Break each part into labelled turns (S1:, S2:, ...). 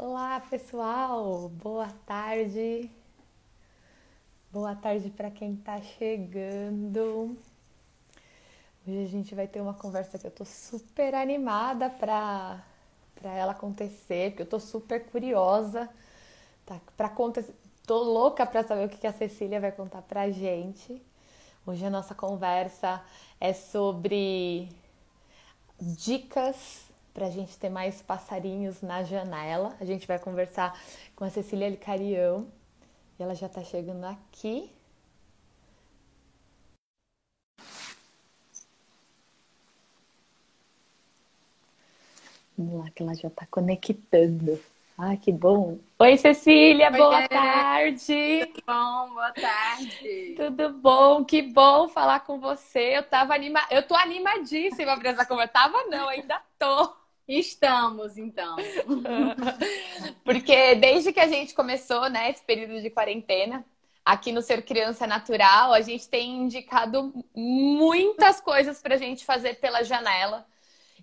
S1: Olá, pessoal. Boa tarde. Boa tarde para quem está chegando. Hoje a gente vai ter uma conversa que eu tô super animada para ela acontecer, porque eu tô super curiosa, tá? Para acontecer, tô louca para saber o que a Cecília vai contar pra gente. Hoje a nossa conversa é sobre dicas para a gente ter mais passarinhos na janela. A gente vai conversar com a Cecília Licarião e ela já está chegando aqui. Vamos lá, que ela já está conectando. Ah, que bom! Oi, Cecília, boa
S2: Oiê,
S1: tarde!
S2: tudo bom? Boa tarde.
S1: Tudo bom? Que bom falar com você. Eu tô animadíssima para essa conversa. Tava não, ainda tô.
S2: Estamos, então.
S1: Porque desde que a gente começou, né, esse período de quarentena, aqui no Ser Criança Natural, a gente tem indicado muitas coisas para a gente fazer pela janela.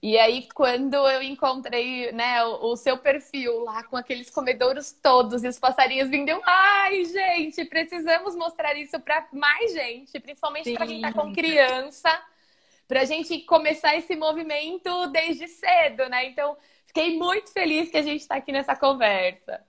S1: E aí, quando eu encontrei, né, o seu perfil lá com aqueles comedouros todos e os passarinhos vindo, ai, gente, precisamos mostrar isso para mais gente, principalmente para quem está com
S2: Sim,
S1: criança, para a gente começar esse movimento desde cedo, né? Então, fiquei muito feliz que a gente está aqui nessa conversa.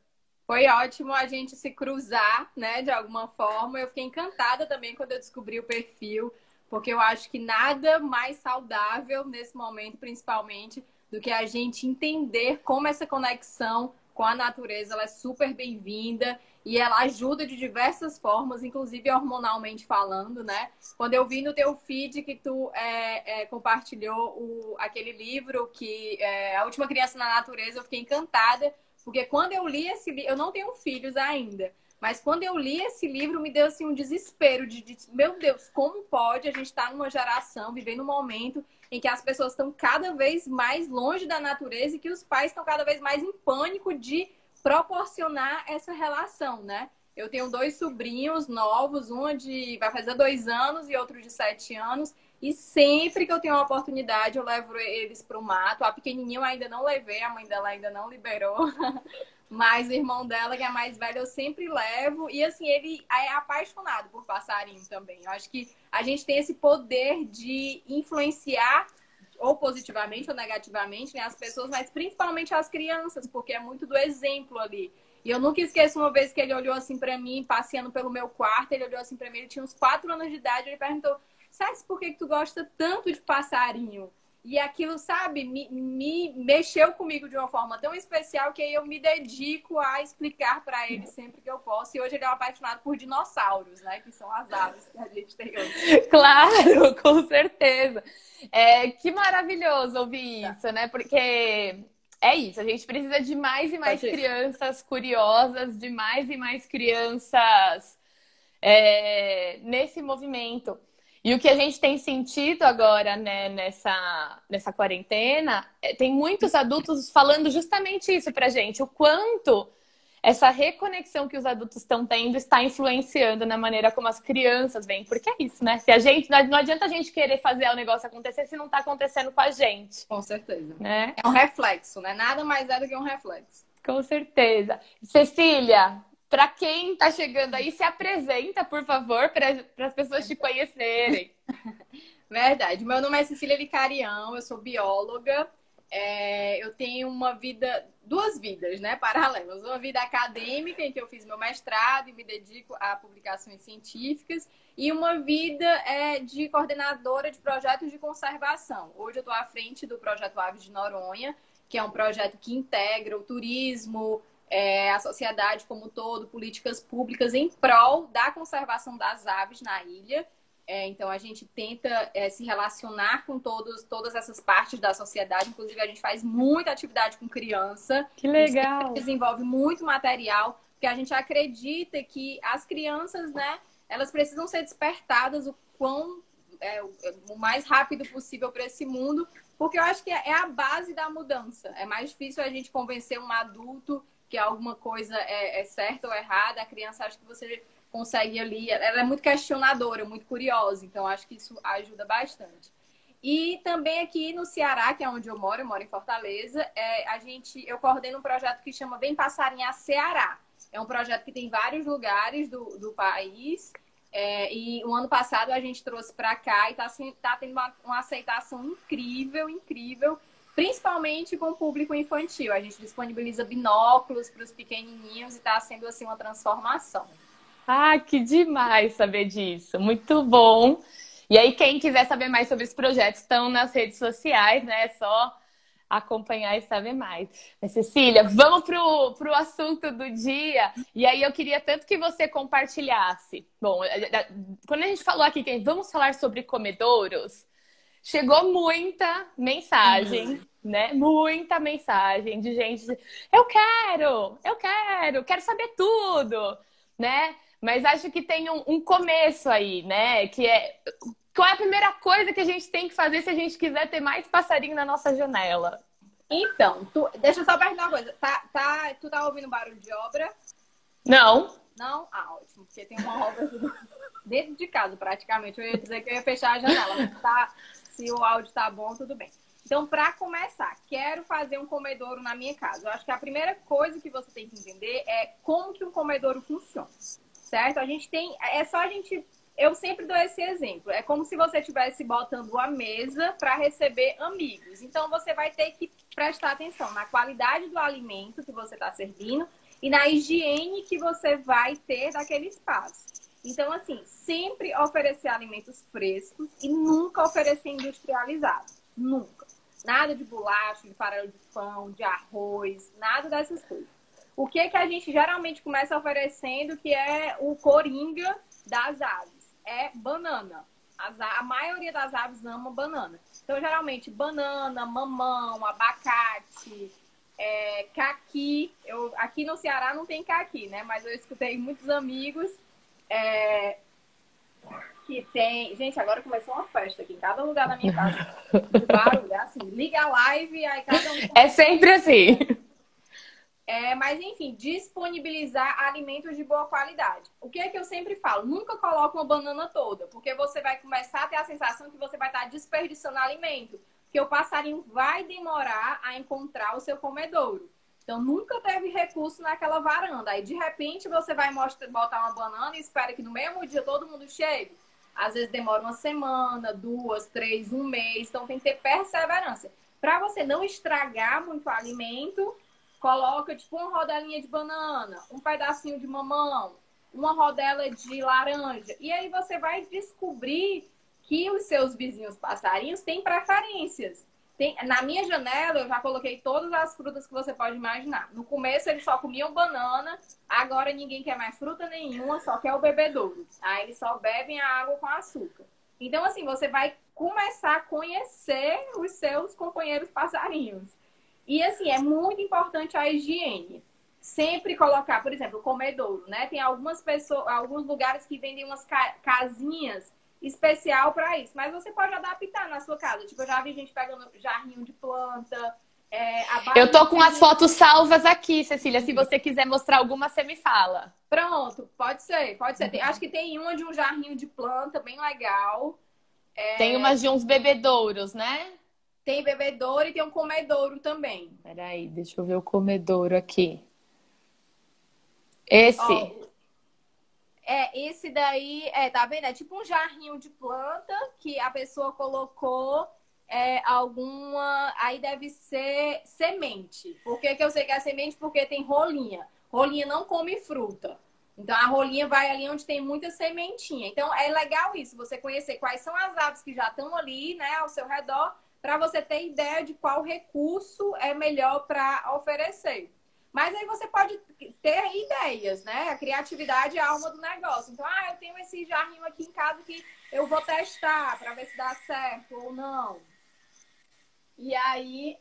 S2: foi ótimo a gente se cruzar, né, de alguma forma. Eu fiquei encantada também quando eu descobri o perfil, porque eu acho que nada mais saudável nesse momento, principalmente, do que a gente entender como essa conexão com a natureza ela é super bem-vinda e ela ajuda de diversas formas, inclusive hormonalmente falando, né? Quando eu vi no teu feed que tu compartilhou aquele livro que é A Última Criança na Natureza, eu fiquei encantada porque quando eu li esse livro, eu não tenho filhos ainda, mas quando eu li esse livro, me deu assim um desespero meu Deus, como pode a gente estar numa geração, vivendo um momento em que as pessoas estão cada vez mais longe da natureza e que os pais estão cada vez mais em pânico de proporcionar essa relação, né? Eu tenho dois sobrinhos novos, vai fazer 2 anos e outro de 7 anos. E sempre que eu tenho uma oportunidade, eu levo eles para o mato. A pequenininha eu ainda não levei, a mãe dela ainda não liberou. Mas o irmão dela, que é mais velho, eu sempre levo. E assim, ele é apaixonado por passarinho também. Eu acho que a gente tem esse poder de influenciar ou positivamente ou negativamente, né, as pessoas, mas principalmente as crianças, porque é muito do exemplo ali. E eu nunca esqueço uma vez que ele olhou assim para mim, passeando pelo meu quarto, ele olhou assim para mim, ele tinha uns 4 anos de idade, ele perguntou: sabe por que tu gosta tanto de passarinho? E aquilo, sabe, me mexeu comigo de uma forma tão especial que aí eu me dedico a explicar para ele sempre que eu posso. E hoje ele é um apaixonado por dinossauros, né? Que são as aves que a gente tem hoje.
S1: Claro, com certeza. É, que maravilhoso ouvir
S2: Tá.
S1: isso, né? Porque é isso, a gente precisa de mais e mais
S2: Pode ir.
S1: crianças curiosas, de mais e mais crianças nesse movimento. E o que a gente tem sentido agora, né, nessa quarentena, tem muitos adultos falando justamente isso pra gente, o quanto essa reconexão que os adultos estão tendo está influenciando na maneira como as crianças veem. Porque é isso, né? Se a gente, não adianta a gente querer fazer o negócio acontecer se não está acontecendo com a gente,
S2: Com certeza.
S1: né?
S2: É um reflexo, né? Nada mais é do que um reflexo.
S1: Com certeza. Cecília, para quem está chegando aí, se apresenta, por favor, para as pessoas te conhecerem.
S2: Verdade. Meu nome é Cecília Vicarião, eu sou bióloga. Eu tenho uma vida, duas vidas, né, paralelas. Uma vida acadêmica, em que eu fiz meu mestrado e me dedico a publicações científicas, e uma vida de coordenadora de projetos de conservação. Hoje eu estou à frente do projeto Aves de Noronha, que é um projeto que integra o turismo, a sociedade como um todo, políticas públicas em prol da conservação das aves na ilha. Então, a gente tenta se relacionar com todas essas partes da sociedade. Inclusive, a gente faz muita atividade com criança.
S1: Que
S2: A gente sempre
S1: legal.
S2: desenvolve muito material, porque a gente acredita que as crianças, né, elas precisam ser despertadas o mais rápido possível para esse mundo, porque eu acho que é a base da mudança. É mais difícil a gente convencer um adulto que alguma coisa é certa ou errada. A criança acha que você consegue ali. Ela é muito questionadora, muito curiosa, então acho que isso ajuda bastante. E também aqui no Ceará, que é onde eu moro em Fortaleza, eu coordeno um projeto que chama Vem Passarinhar Ceará. É um projeto que tem vários lugares do país. E o ano passado a gente trouxe para cá e tá tendo uma aceitação incrível, incrível, principalmente com o público infantil. A gente disponibiliza binóculos para os pequenininhos e está sendo assim uma transformação.
S1: Ah, que demais saber disso. Muito bom. E aí, quem quiser saber mais sobre esse projeto, estão nas redes sociais, né? É só acompanhar e saber mais. Mas, Cecília, vamos pro assunto do dia. E aí, eu queria tanto que você compartilhasse. Bom, quando a gente falou aqui que vamos falar sobre comedouros, chegou muita mensagem, né? Muita mensagem de gente. Eu quero saber tudo, né? Mas acho que tem um começo aí, né? Que é qual é a primeira coisa que a gente tem que fazer se a gente quiser ter mais passarinho na nossa janela?
S2: Então, deixa eu só perguntar uma coisa. Tu tá ouvindo barulho de obra?
S1: Não.
S2: Não? Ah, ótimo. Porque tem uma obra dentro de casa, praticamente. Eu ia dizer que eu ia fechar a janela, mas se o áudio tá bom, tudo bem. Então, para começar, quero fazer um comedouro na minha casa. Eu acho que a primeira coisa que você tem que entender é como que um comedouro funciona, certo? Eu sempre dou esse exemplo. É como se você estivesse botando uma mesa para receber amigos. Então, você vai ter que prestar atenção na qualidade do alimento que você está servindo e na higiene que você vai ter daquele espaço. Então, assim, sempre oferecer alimentos frescos e nunca oferecer industrializados. Nunca. Nada de bolacha, de farelo de pão, de arroz, nada dessas coisas. O que a gente geralmente começa oferecendo, que é o coringa das aves? É banana. A maioria das aves ama banana. Então, geralmente, banana, mamão, abacate, caqui. Aqui no Ceará não tem caqui, né? Mas eu escutei muitos amigos que tem... Gente, agora começou uma festa aqui em cada lugar da minha casa. De barulho, é assim, liga a live e aí cada um...
S1: É sempre assim.
S2: Mas, enfim, disponibilizar alimentos de boa qualidade. O que é que eu sempre falo? Nunca coloque uma banana toda, porque você vai começar a ter a sensação que você vai estar desperdiçando alimento, porque o passarinho vai demorar a encontrar o seu comedouro. Então, nunca teve recurso naquela varanda. Aí, de repente, você vai botar uma banana e espera que no mesmo dia todo mundo chegue. Às vezes demora uma semana, 2, 3, um mês. Então, tem que ter perseverança. Para você não estragar muito o alimento, coloca tipo uma rodelinha de banana, um pedacinho de mamão, uma rodela de laranja. E aí você vai descobrir que os seus vizinhos passarinhos têm preferências. Na minha janela, eu já coloquei todas as frutas que você pode imaginar. No começo, eles só comiam banana. Agora, ninguém quer mais fruta nenhuma, só quer o bebedouro. Aí, eles só bebem a água com açúcar. Então, assim, você vai começar a conhecer os seus companheiros passarinhos. E, assim, é muito importante a higiene. Sempre colocar, por exemplo, o comedouro, né? Tem alguns lugares que vendem umas casinhas especial para isso. Mas você pode adaptar na sua casa. Tipo, eu já vi gente pegando jarrinho de planta.
S1: Eu tô com as fotos salvas aqui, Cecília. Se você quiser mostrar alguma, você me fala.
S2: Pronto, pode ser, pode ser. Acho que tem uma de um jarrinho de planta, bem legal.
S1: Tem umas de uns bebedouros, né?
S2: Tem bebedouro e tem um comedouro também.
S1: Peraí, deixa eu ver o comedouro aqui. Esse?
S2: Ó, esse daí, tá vendo? É tipo um jarrinho de planta que a pessoa colocou alguma... Aí deve ser semente. Por que eu sei que é semente? Porque tem rolinha. Rolinha não come fruta. Então, a rolinha vai ali onde tem muita sementinha. Então, é legal isso, você conhecer quais são as aves que já estão ali, né, ao seu redor, para você ter ideia de qual recurso é melhor para oferecer. Mas aí você pode ter ideias, né? A criatividade é a alma do negócio. Então, eu tenho esse jarrinho aqui em casa que eu vou testar para ver se dá certo ou não. E aí,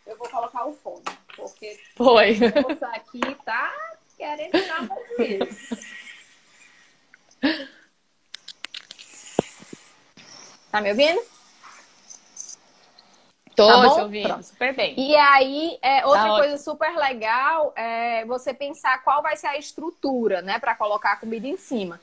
S2: eu vou colocar o fone, porque a moça aqui tá querendo dar isso. Tá me ouvindo?
S1: Tô
S2: tá
S1: te ouvindo. Pronto. Super bem.
S2: E aí, outra coisa super legal é você pensar qual vai ser a estrutura, né, para colocar a comida em cima.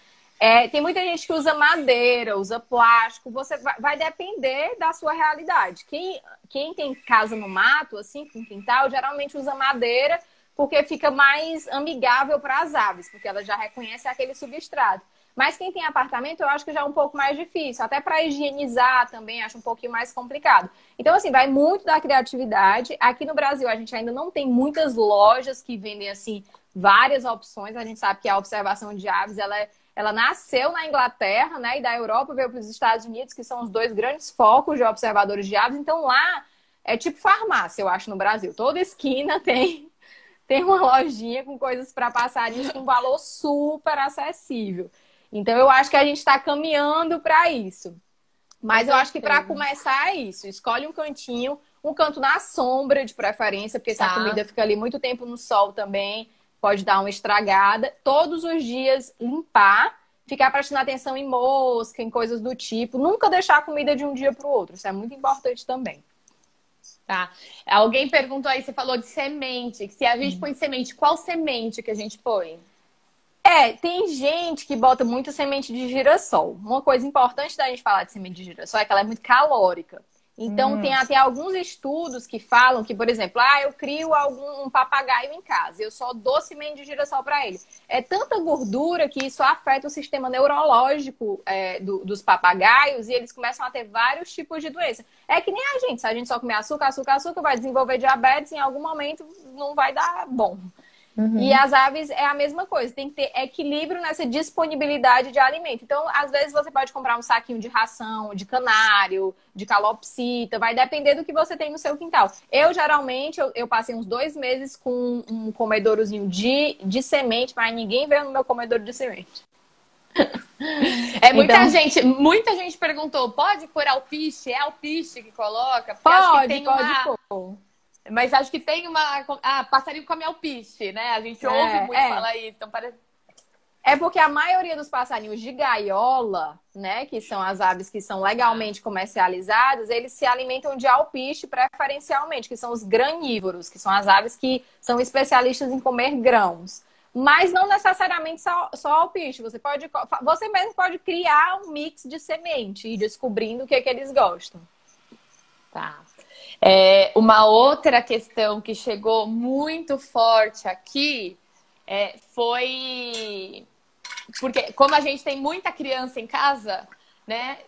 S3: Tem muita gente que usa madeira, usa plástico. Você vai depender da sua realidade. Quem tem casa no mato, assim, com quintal, geralmente usa madeira porque fica mais amigável para as aves, porque ela já reconhece aquele substrato. Mas quem tem apartamento, eu acho que já é um pouco mais difícil. Até para higienizar também, acho um pouquinho mais complicado. Então, assim, vai muito da criatividade. Aqui no Brasil, a gente ainda não tem muitas lojas que vendem, assim, várias opções. A gente sabe que a observação de aves, ela nasceu na Inglaterra, né? E da Europa veio para os Estados Unidos, que são os dois grandes focos de observadores de aves. Então, lá é tipo farmácia, eu acho, no Brasil. Toda esquina tem uma lojinha com coisas para passarinhos com valor super acessível. Então, eu acho que a gente está caminhando para isso. Mas eu acho que para começar é isso. Escolhe um cantinho, um canto na sombra, de preferência, porque se a comida fica ali muito tempo no sol também, pode dar uma estragada. Todos os dias limpar, ficar prestando atenção em mosca, em coisas do tipo. Nunca deixar a comida de um dia para o outro. Isso é muito importante também.
S1: Tá. Alguém perguntou aí, você falou de semente. Se a gente põe semente, qual semente que a gente põe?
S3: Tem gente que bota muito semente de girassol. Uma coisa importante da gente falar de semente de girassol é que ela é muito calórica. Então, tem até alguns estudos que falam que, por exemplo, eu crio um papagaio em casa, eu só dou semente de girassol para ele. É tanta gordura que isso afeta o sistema neurológico dos papagaios e eles começam a ter vários tipos de doença. É que nem a gente, se a gente só comer açúcar, vai desenvolver diabetes, em algum momento não vai dar bom. E as aves é a mesma coisa, tem que ter equilíbrio nessa disponibilidade de alimento. Então, às vezes você pode comprar um saquinho de ração, de canário, de calopsita, vai depender do que você tem no seu quintal. Eu, geralmente, eu passei uns 2 meses com um comedourozinho de semente, mas ninguém veio no meu comedouro de semente.
S1: Muita gente perguntou, pode pôr alpiche? É alpiche que coloca? Porque
S3: pode pôr.
S1: Mas acho que tem uma... passarinho come alpiste, né? A gente ouve muito falar isso. Então parece...
S3: É porque a maioria dos passarinhos de gaiola, né? Que são as aves que são legalmente comercializadas, eles se alimentam de alpiste preferencialmente, que são os granívoros, que são as aves que são especialistas em comer grãos. Mas não necessariamente só alpiste. Você mesmo pode criar um mix de semente e ir descobrindo o que eles gostam.
S1: Tá. Uma outra questão que chegou muito forte aqui foi... Porque como a gente tem muita criança em casa, né?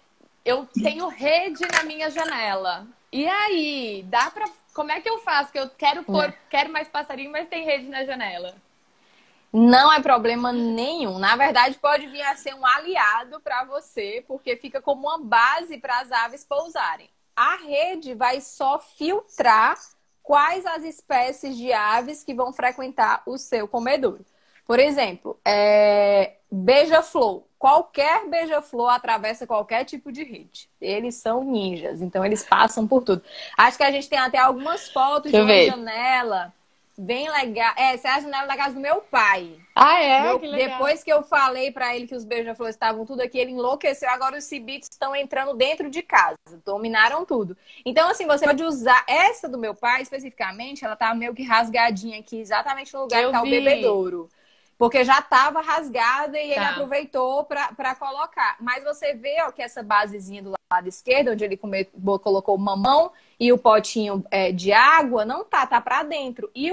S1: Eu tenho rede na minha janela. E aí, como é que eu faço? Que eu quero mais passarinho, mas tem rede na janela.
S3: Não é problema nenhum. Na verdade, pode vir a ser um aliado para você, porque fica como uma base para as aves pousarem. A rede vai só filtrar quais as espécies de aves que vão frequentar o seu comedouro. Por exemplo, beija-flor. Qualquer beija-flor atravessa qualquer tipo de rede. Eles são ninjas, então eles passam por tudo. Acho que a gente tem até algumas fotos de uma janela bem legal. Essa é a janela da casa do meu pai.
S1: Que legal.
S3: Depois que eu falei pra ele que os beija-flores estavam tudo aqui, ele enlouqueceu. Agora os cibitos estão entrando dentro de casa. Dominaram tudo. Então, assim, você pode usar... Essa do meu pai, especificamente, ela tá meio que rasgadinha aqui, exatamente no lugar que tá o bebedouro. Porque já estava rasgada e ele aproveitou para colocar. Mas você vê que essa basezinha do lado esquerdo, onde ele colocou o mamão e o potinho de água, não tá para dentro. E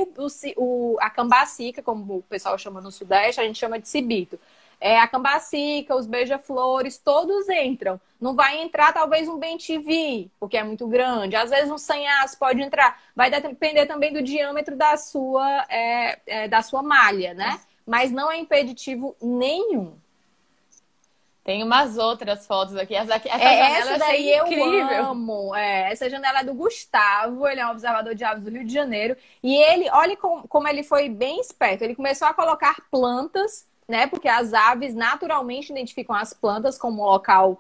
S3: a cambacica, como o pessoal chama no Sudeste, a gente chama de cibito. A cambacica, os beija-flores, todos entram. Não vai entrar talvez um bem-te-vi, porque é muito grande. Às vezes um sanhaço pode entrar. Vai depender também do diâmetro da sua malha, né? Mas não é impeditivo nenhum.
S1: Tem umas outras fotos aqui.
S3: Essa daí eu amo. Essa janela é do Gustavo, ele é um observador de aves do Rio de Janeiro. E ele, olha como ele foi bem esperto. Ele começou a colocar plantas, né? Porque as aves naturalmente identificam as plantas como um local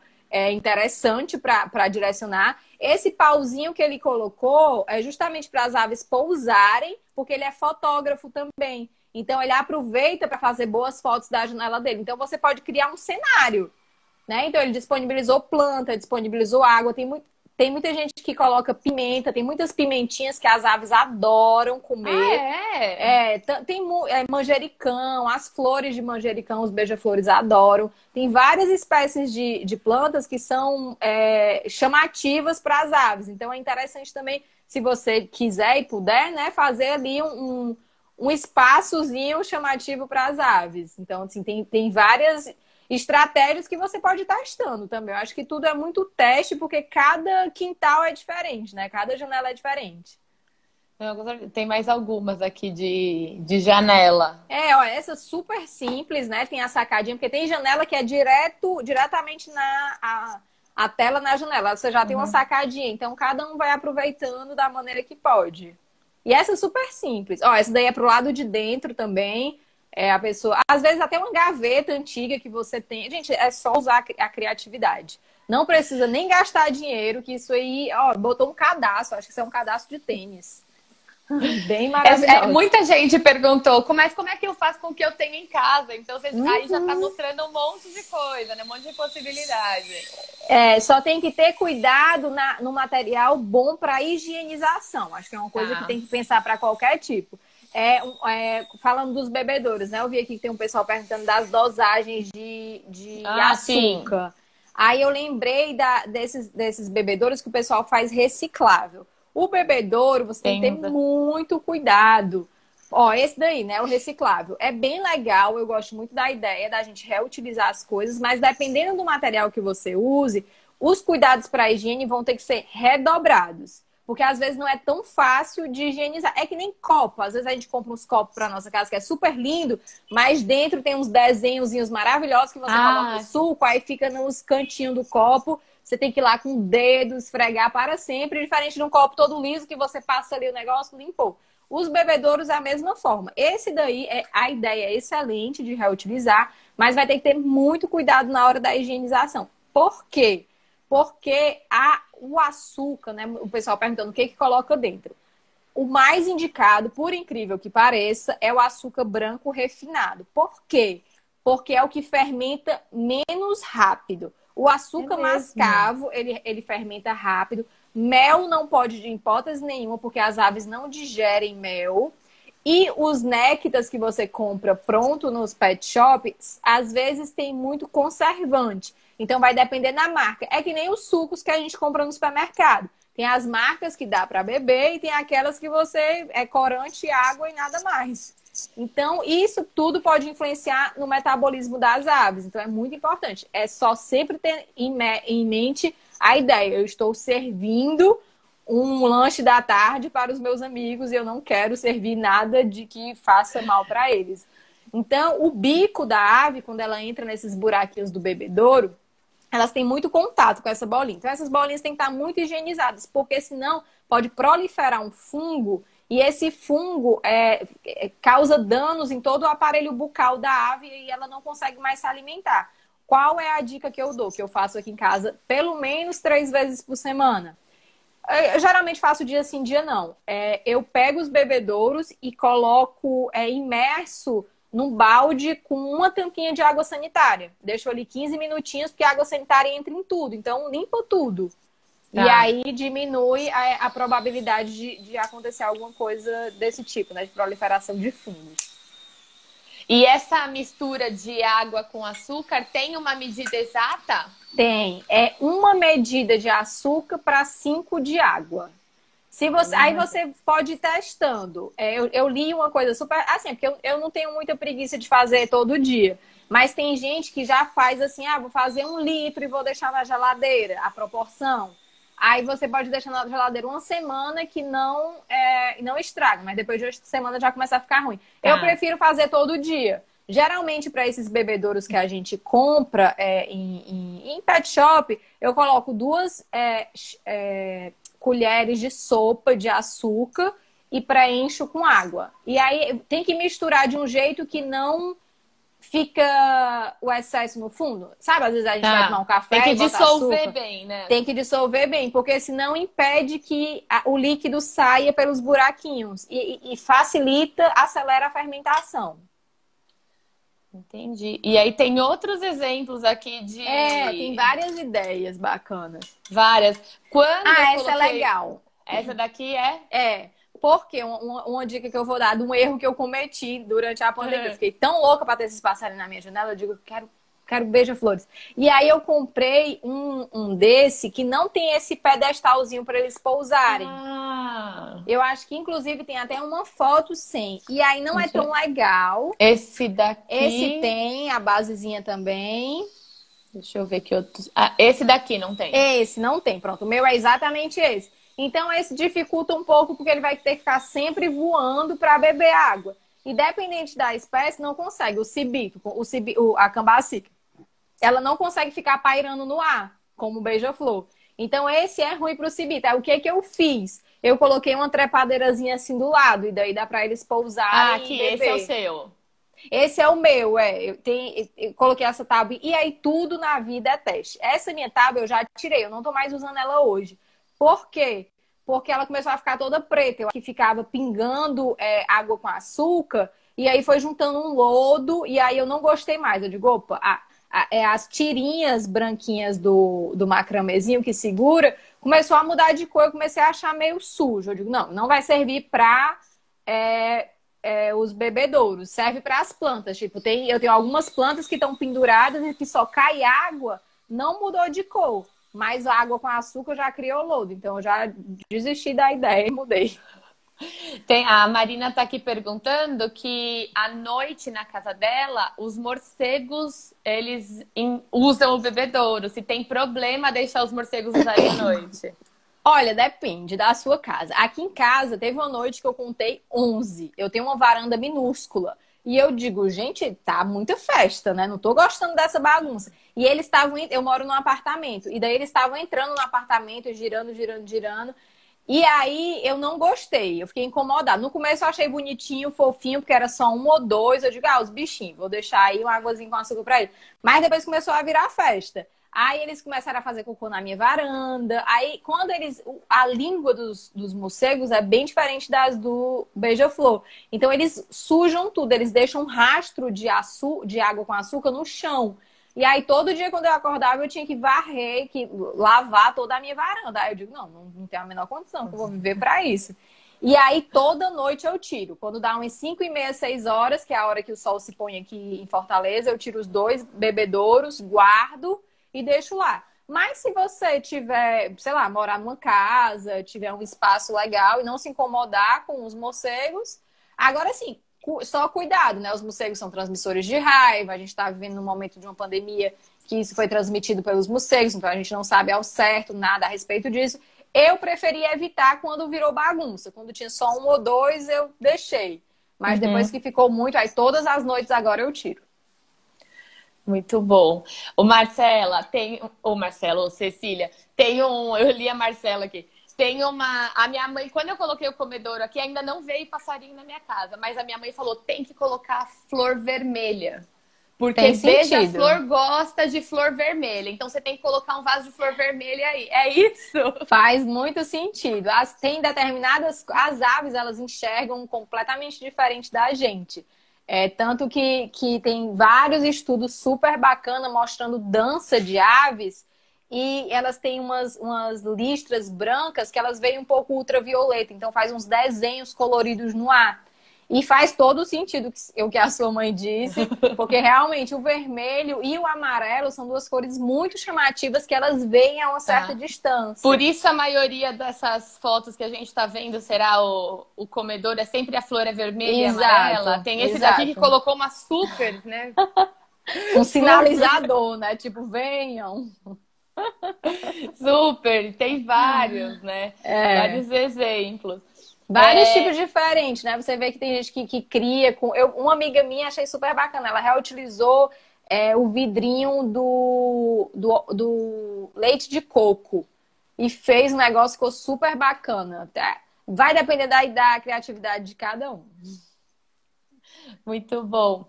S3: interessante para direcionar. Esse pauzinho que ele colocou é justamente para as aves pousarem, porque ele é fotógrafo também. Então, ele aproveita para fazer boas fotos da janela dele. Então, você pode criar um cenário, né? Então, ele disponibilizou planta, disponibilizou água. Tem Tem muita gente que coloca pimenta, tem muitas pimentinhas que as aves adoram comer. Tem manjericão, as flores de manjericão, os beija-flores adoram. Tem várias espécies de plantas que são chamativas para as aves. Então é interessante também, se você quiser e puder, né, fazer ali um espaçozinho chamativo para as aves. Então, assim, tem várias estratégias que você pode estar testando também. Eu acho que tudo é muito teste, porque cada quintal é diferente, né? Cada janela é diferente.
S1: Tem mais algumas aqui de janela.
S3: Ó, essa super simples, né? Tem a sacadinha, porque tem janela que é diretamente a tela na janela. Você já tem uma sacadinha, então cada um vai aproveitando da maneira que pode. E essa é super simples. Ó, essa daí é pro lado de dentro também. A pessoa, às vezes até uma gaveta antiga que você tem. Gente, é só usar a criatividade. Não precisa nem gastar dinheiro, que isso aí, ó, botou um cadastro. Acho que isso é um cadastro de tênis. Bem maravilhoso.
S1: Muita gente perguntou, como é que eu faço com o que eu tenho em casa? Então, aí já tá mostrando um monte de coisa, né? Um monte de possibilidade.
S3: Só tem que ter cuidado no material bom para higienização. Acho que é uma coisa que tem que pensar para qualquer tipo. Falando dos bebedouros, né? Eu vi aqui que tem um pessoal perguntando das dosagens de açúcar. Sim. Aí eu lembrei desses bebedouros que o pessoal faz reciclável. O bebedouro, você tem que ter muito cuidado. Ó, esse daí, né? O reciclável. É bem legal, eu gosto muito da ideia da gente reutilizar as coisas, mas dependendo do material que você use, os cuidados para a higiene vão ter que ser redobrados. Porque às vezes não é tão fácil de higienizar. É que nem copo. Às vezes a gente compra uns copos para nossa casa que é super lindo, mas dentro tem uns desenhozinhos maravilhosos que você coloca o suco, aí fica nos cantinhos do copo. Você tem que ir lá com o dedo, esfregar para sempre. Diferente de um copo todo liso que você passa ali o negócio, limpou. Os bebedouros é a mesma forma. Esse daí, a ideia é excelente de reutilizar, mas vai ter que ter muito cuidado na hora da higienização. Por quê? Porque o açúcar, né? O pessoal perguntando o que coloca dentro. O mais indicado, por incrível que pareça, é o açúcar branco refinado. Por quê? Porque é o que fermenta menos rápido. O açúcar mascavo, ele fermenta rápido. Mel não pode de hipótese nenhuma, porque as aves não digerem mel. E os néctares que você compra pronto nos pet shops, às vezes tem muito conservante. Então vai depender da marca. É que nem os sucos que a gente compra no supermercado. Tem as marcas que dá para beber e tem aquelas que você é corante, água e nada mais. Então, isso tudo pode influenciar no metabolismo das aves. Então, é muito importante. É só sempre ter em mente a ideia. Eu estou servindo um lanche da tarde para os meus amigos e eu não quero servir nada de que faça mal para eles. Então, o bico da ave, quando ela entra nesses buraquinhos do bebedouro, elas têm muito contato com essa bolinha. Então, essas bolinhas têm que estar muito higienizadas, porque senão pode proliferar um fungo e esse fungo causa danos em todo o aparelho bucal da ave e ela não consegue mais se alimentar. Qual é a dica que eu dou? Que eu faço aqui em casa pelo menos 3 vezes por semana. Eu geralmente faço dia sim, dia não. Eu pego os bebedouros e coloco imerso num balde com uma tampinha de água sanitária. Deixo ali 15 minutinhos, porque a água sanitária entra em tudo. Então, limpa tudo. Tá. E aí diminui a probabilidade de acontecer alguma coisa desse tipo, né? De proliferação de fungos.
S1: E essa mistura de água com açúcar tem uma medida exata?
S3: Tem. É 1 medida de açúcar para 5 de água. Aí você pode ir testando. Eu li uma coisa super... Assim, porque eu não tenho muita preguiça de fazer todo dia. Mas tem gente que já faz assim, vou fazer 1 litro e vou deixar na geladeira, a proporção. Aí você pode deixar na geladeira 1 semana que não estraga. Mas depois de 1 semana já começa a ficar ruim. Tá. Eu prefiro fazer todo dia. Geralmente, para esses bebedouros que a gente compra em pet shop, eu coloco 2 colheres de sopa de açúcar e preencho com água. E aí tem que misturar de um jeito que não fica o excesso no fundo. Sabe, às vezes a gente vai tomar um café
S1: tem que
S3: e
S1: dissolver
S3: açúcar.
S1: Bem, né?
S3: Tem que dissolver bem, porque senão impede que o líquido saia pelos buraquinhos e facilita, acelera a fermentação.
S1: Entendi. E aí tem outros exemplos aqui de...
S3: Tem várias ideias bacanas.
S1: Várias. Quando
S3: essa é legal.
S1: Essa daqui é?
S3: Porque uma dica que eu vou dar de um erro que eu cometi durante a pandemia. Eu fiquei tão louca para ter esses passarinhos na minha janela, eu digo, quero beija-flores. E aí eu comprei um desse que não tem esse pedestalzinho para eles pousarem. Eu acho que inclusive tem até uma foto sem. E aí não é tão legal.
S1: Esse daqui.
S3: Esse tem, a basezinha também.
S1: Deixa eu ver que outros. Esse daqui não tem.
S3: Esse não tem, pronto. O meu é exatamente esse. Então, esse dificulta um pouco, porque ele vai ter que ficar sempre voando para beber água. Independente da espécie, não consegue. A cambacica, ela não consegue ficar pairando no ar, como o beija-flor. Então, esse é ruim para o cibita. Aí, o que eu fiz? Eu coloquei uma trepadeirazinha assim do lado, e daí dá para eles pousarem
S1: aqui,
S3: e beber.
S1: Esse é o seu.
S3: Esse é o meu, eu coloquei essa tábua. E aí, tudo na vida é teste. Essa minha tábua eu já tirei, eu não tô mais usando ela hoje. Por quê? Porque ela começou a ficar toda preta. Eu que ficava pingando água com açúcar, e aí foi juntando um lodo, e aí eu não gostei mais. Eu digo, opa, as tirinhas branquinhas do macramezinho que segura, começou a mudar de cor, eu comecei a achar meio sujo. Eu digo, não vai servir para os bebedouros, serve para as plantas. Tipo, eu tenho algumas plantas que estão penduradas e que só cai água, não mudou de cor. Mas a água com açúcar já criou lodo. Então eu já desisti da ideia e mudei.
S1: A Marina tá aqui perguntando que à noite na casa dela, os morcegos, eles usam o bebedouro. Se tem problema deixar os morcegos usarem à noite.
S3: Olha, depende da sua casa. Aqui em casa, teve uma noite que eu contei 11. Eu tenho uma varanda minúscula. E eu digo, gente, tá muita festa, né? Não tô gostando dessa bagunça. E eles estavam... Eu moro num apartamento. E daí eles estavam entrando no apartamento, girando. E aí eu não gostei. Eu fiquei incomodada. No começo eu achei bonitinho, fofinho, porque era só um ou dois. Eu digo, os bichinhos, vou deixar aí uma águazinha com açúcar pra eles. Mas depois começou a virar festa. Aí eles começaram a fazer cocô na minha varanda. Aí, quando a língua dos morcegos é bem diferente das do beija-flor. Então, eles sujam tudo. Eles deixam um rastro de água com açúcar no chão. E aí, todo dia, quando eu acordava, eu tinha que varrer, lavar toda a minha varanda. Aí eu digo, não tenho a menor condição, que eu vou viver pra isso. E aí, toda noite eu tiro. Quando dá umas 5h30, 6 horas, que é a hora que o sol se põe aqui em Fortaleza, eu tiro os 2 bebedouros, guardo e deixo lá. Mas se você tiver, sei lá, morar numa casa, tiver um espaço legal e não se incomodar com os morcegos, agora sim, só cuidado, né? Os morcegos são transmissores de raiva, a gente está vivendo num momento de uma pandemia que isso foi transmitido pelos morcegos, então a gente não sabe ao certo nada a respeito disso. Eu preferi evitar quando virou bagunça. Quando tinha só 1 ou 2, eu deixei. Mas depois que ficou muito, aí todas as noites agora eu tiro.
S1: Muito bom. Cecília, eu li a Marcela aqui. A minha mãe, quando eu coloquei o comedouro aqui, ainda não veio passarinho na minha casa, mas a minha mãe falou, tem que colocar flor vermelha. Porque beija-flor gosta de flor vermelha. Então você tem que colocar um vaso de flor vermelha aí. É isso?
S3: Faz muito sentido. Tem determinadas... As aves, elas enxergam completamente diferente da gente. Tanto que tem vários estudos super bacanas mostrando dança de aves e elas têm umas listras brancas que elas veem um pouco ultravioleta, então faz uns desenhos coloridos no ar. E faz todo sentido o que a sua mãe disse, porque realmente o vermelho e o amarelo são 2 cores muito chamativas que elas veem a uma certa distância.
S1: Por isso a maioria dessas fotos que a gente está vendo será o comedor, é sempre a flor é vermelha e amarela. Tem esse daqui que colocou uma super, né?
S3: Um sinalizador, né? Tipo, venham.
S1: Super, tem vários, né? Vários exemplos.
S3: Vários tipos diferentes, né? Você vê que tem gente que cria com... Uma amiga minha, achei super bacana. Ela reutilizou o vidrinho do leite de coco. E fez um negócio que ficou super bacana. Vai depender da criatividade de cada um.
S1: Muito bom.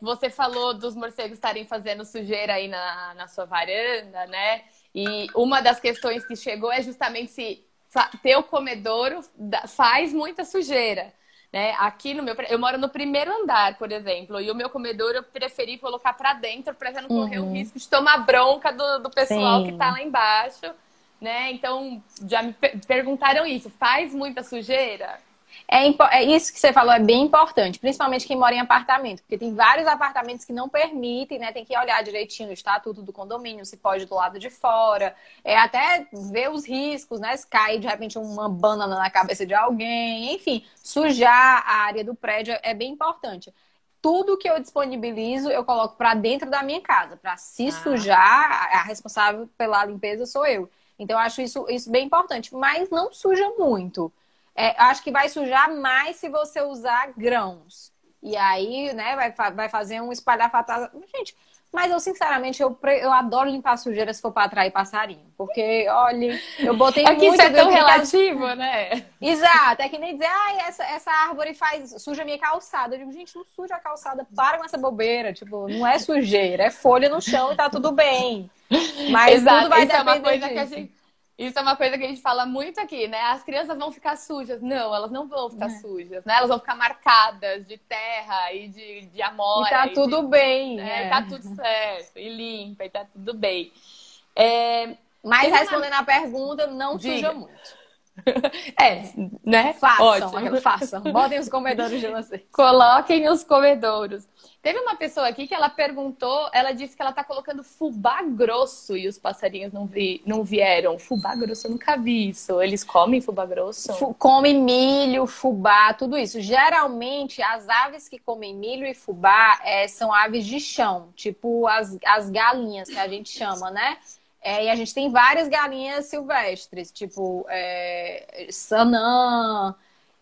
S1: Você falou dos morcegos estarem fazendo sujeira aí na sua varanda, né? E uma das questões que chegou é justamente se ter o comedouro faz muita sujeira. né? Aqui no meu... Eu moro no primeiro andar, por exemplo, e o meu comedor eu preferi colocar para dentro para já não correr o risco de tomar bronca do pessoal que tá lá embaixo, né? Então, já me perguntaram isso. Faz muita sujeira?
S3: É isso que você falou, é bem importante, principalmente quem mora em apartamento, porque tem vários apartamentos que não permitem, né? Tem que olhar direitinho o estatuto do condomínio, se pode do lado de fora, até ver os riscos, né? Se cai de repente uma banana na cabeça de alguém, enfim, sujar a área do prédio é bem importante. Tudo que eu disponibilizo, eu coloco para dentro da minha casa, para se sujar, a responsável pela limpeza sou eu. Então, eu acho isso bem importante, mas não suja muito. Acho que vai sujar mais se você usar grãos. E aí, né, vai fazer um espalhafato. Gente, mas eu, sinceramente, eu adoro limpar sujeira se for para atrair passarinho. Porque, olha, eu botei muito...
S1: isso é tão relativo, né?
S3: Exato. É que nem dizer, essa árvore suja minha calçada. Eu digo, gente, não suja a calçada. Para com essa bobeira. Tipo, não é sujeira, é folha no chão e tá tudo bem. Mas
S1: exato,
S3: tudo vai
S1: isso é uma
S3: depender
S1: coisa
S3: disso.
S1: que a gente... Isso é uma coisa que a gente fala muito aqui, né? As crianças vão ficar sujas. Não, elas não vão ficar sujas, né? Elas vão ficar marcadas de terra e de amora.
S3: E tá tudo bem.
S1: E tá tudo certo. E limpa, e tá tudo bem.
S3: Mas respondendo a pergunta, não suja muito.
S1: Né?
S3: Façam. Botem os comedouros de vocês.
S1: Coloquem os comedouros. Teve uma pessoa aqui que ela perguntou, ela disse que ela tá colocando fubá grosso e os passarinhos não vieram. Fubá grosso, eu nunca vi isso. Eles comem fubá grosso?
S3: Comem milho, fubá, tudo isso. Geralmente, as aves que comem milho e fubá são aves de chão, tipo as galinhas que a gente chama, né? E a gente tem várias galinhas silvestres, tipo sanã,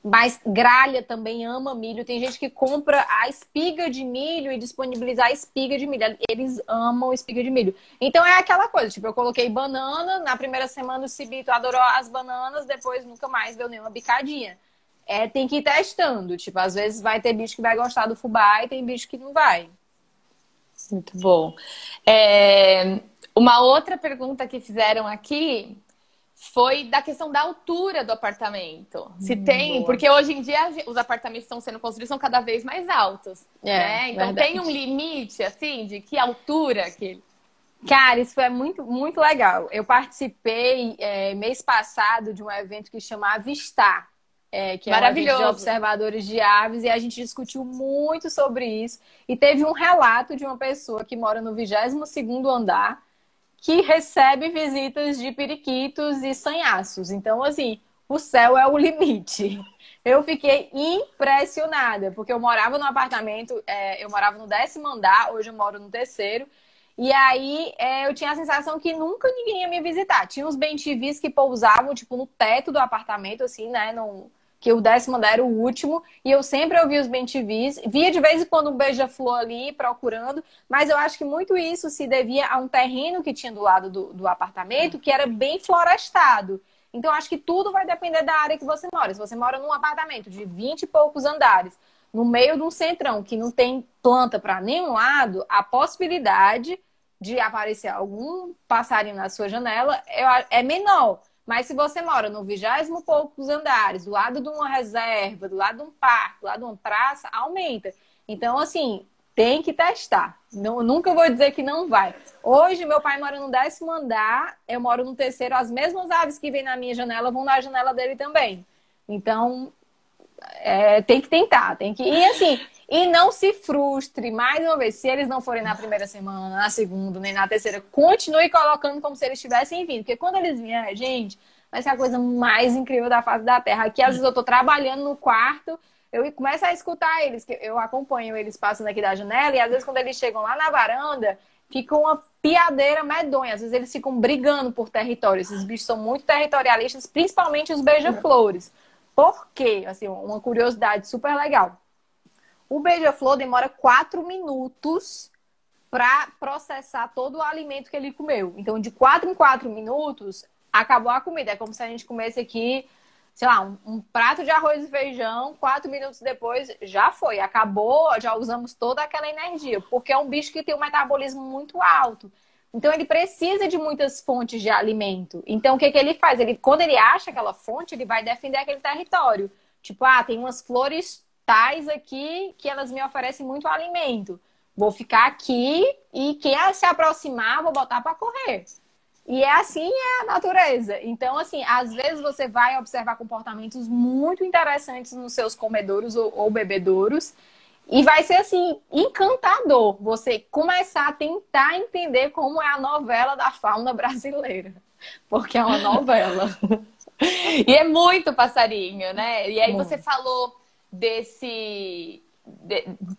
S3: mas gralha também ama milho. Tem gente que compra a espiga de milho e disponibiliza a espiga de milho. Eles amam espiga de milho. Então é aquela coisa, tipo, eu coloquei banana, na primeira semana o Cibito adorou as bananas, depois nunca mais deu nenhuma bicadinha. Tem que ir testando, tipo, às vezes vai ter bicho que vai gostar do fubá e tem bicho que não vai.
S1: Muito bom. Uma outra pergunta que fizeram aqui foi da questão da altura do apartamento. Se tem, boa. Porque hoje em dia os apartamentos que estão sendo construídos são cada vez mais altos, né? Então verdade. Tem um limite, assim, de que altura que...
S3: Cara, isso foi muito, muito legal. Eu participei mês passado de um evento que chama Avistar, que é
S1: maravilhoso.
S3: Um evento de observadores de aves, e a gente discutiu muito sobre isso. E teve um relato de uma pessoa que mora no 22º andar, que recebe visitas de periquitos e sanhaços. Então, assim, o céu é o limite. Eu fiquei impressionada, porque eu morava no apartamento, eu morava no 10º andar, hoje eu moro no 3º, e aí eu tinha a sensação que nunca ninguém ia me visitar. Tinha uns bem-te-vis que pousavam, tipo, no teto do apartamento, assim, né, que o 10º andar era o último, e eu sempre ouvia os bem-te-vis, via de vez em quando um beija-flor ali procurando, mas eu acho que muito isso se devia a um terreno que tinha do lado do apartamento, que era bem florestado. Então, acho que tudo vai depender da área que você mora. Se você mora num apartamento de 20 e poucos andares, no meio de um centrão que não tem planta para nenhum lado, a possibilidade de aparecer algum passarinho na sua janela é menor. Mas se você mora no 20 e poucos andares, do lado de uma reserva, do lado de um parque, do lado de uma praça, aumenta. Então, assim, tem que testar. Nunca vou dizer que não vai. Hoje, meu pai mora no 10º andar, eu moro no 3º. As mesmas aves que vêm na minha janela vão na janela dele também. Então, tem que tentar. E assim, e não se frustre. Mais uma vez, se eles não forem na primeira semana, na segunda, nem na terceira, continue colocando como se eles estivessem vindo. Porque quando eles vierem, gente, vai ser a coisa mais incrível da face da Terra. Aqui, às vezes, eu tô trabalhando no quarto, eu começo a escutar eles, que eu acompanho eles passando aqui da janela, e às vezes, quando eles chegam lá na varanda, fica uma piadeira medonha. Às vezes, eles ficam brigando por território. Esses bichos são muito territorialistas, principalmente os beija-flores. Por quê? Assim, uma curiosidade super legal. O beija-flor demora 4 minutos para processar todo o alimento que ele comeu. Então, de 4 em 4 minutos, acabou a comida. É como se a gente comesse aqui, sei lá, um prato de arroz e feijão, 4 minutos depois já foi. Acabou, já usamos toda aquela energia. Porque é um bicho que tem um metabolismo muito alto. Então, ele precisa de muitas fontes de alimento. Então, o que ele faz? Quando ele acha aquela fonte, ele vai defender aquele território. Tipo, ah, tem umas flores tais aqui que elas me oferecem muito alimento. Vou ficar aqui e quem se aproximar, vou botar para correr. E é assim é a natureza. Então, assim, às vezes você vai observar comportamentos muito interessantes nos seus comedouros ou bebedouros e vai ser, assim, encantador você começar a tentar entender como é a novela da fauna brasileira. Porque é uma novela.
S1: E é muito passarinho, né? E aí
S3: Muito.
S1: você falou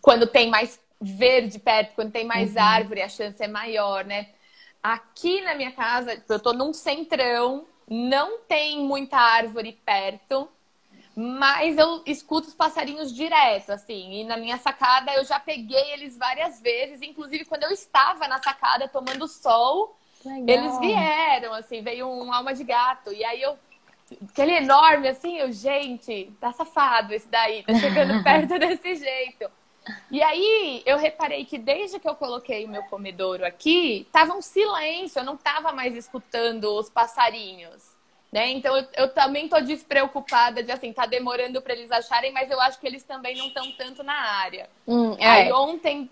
S1: quando tem mais verde perto, quando tem mais árvore, a chance é maior, né? Aqui na minha casa, eu tô num centrão, não tem muita árvore perto, mas eu escuto os passarinhos direto, assim. E na minha sacada eu já peguei eles várias vezes, inclusive quando eu estava na sacada tomando sol,
S3: Legal.
S1: eles vieram, assim, veio um alma de gato. E aí aquele enorme, assim, gente, tá safado esse daí, tá chegando perto desse jeito. E aí eu reparei que desde que eu coloquei o meu comedouro aqui, tava um silêncio, eu não tava mais escutando os passarinhos, né? Então eu também tô despreocupada de, assim, tá demorando para eles acharem, mas eu acho que eles também não estão tanto na área. Aí ontem...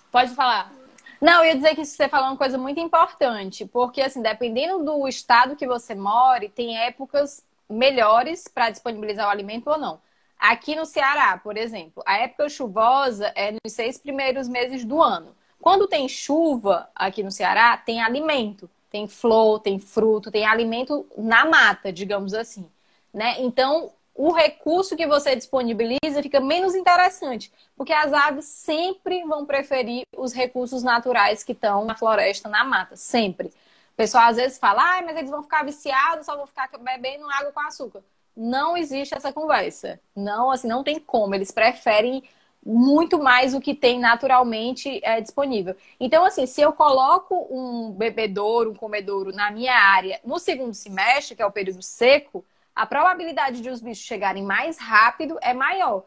S1: Pode falar.
S3: Não, eu ia dizer que você falou uma coisa muito importante, porque, assim, dependendo do estado que você mora, tem épocas melhores para disponibilizar o alimento ou não. Aqui no Ceará, por exemplo, a época chuvosa é nos 6 primeiros meses do ano. Quando tem chuva aqui no Ceará, tem alimento. Tem flor, tem fruto, tem alimento na mata, digamos assim, né? Então, o recurso que você disponibiliza fica menos interessante, porque as aves sempre vão preferir os recursos naturais que estão na floresta, na mata, sempre. O pessoal às vezes fala, mas eles vão ficar viciados, só vão ficar bebendo água com açúcar. Não existe essa conversa. Não, assim, não tem como. Eles preferem muito mais o que tem naturalmente disponível. Então, assim, se eu coloco um bebedouro, um comedouro na minha área no segundo semestre, que é o período seco, a probabilidade de os bichos chegarem mais rápido é maior.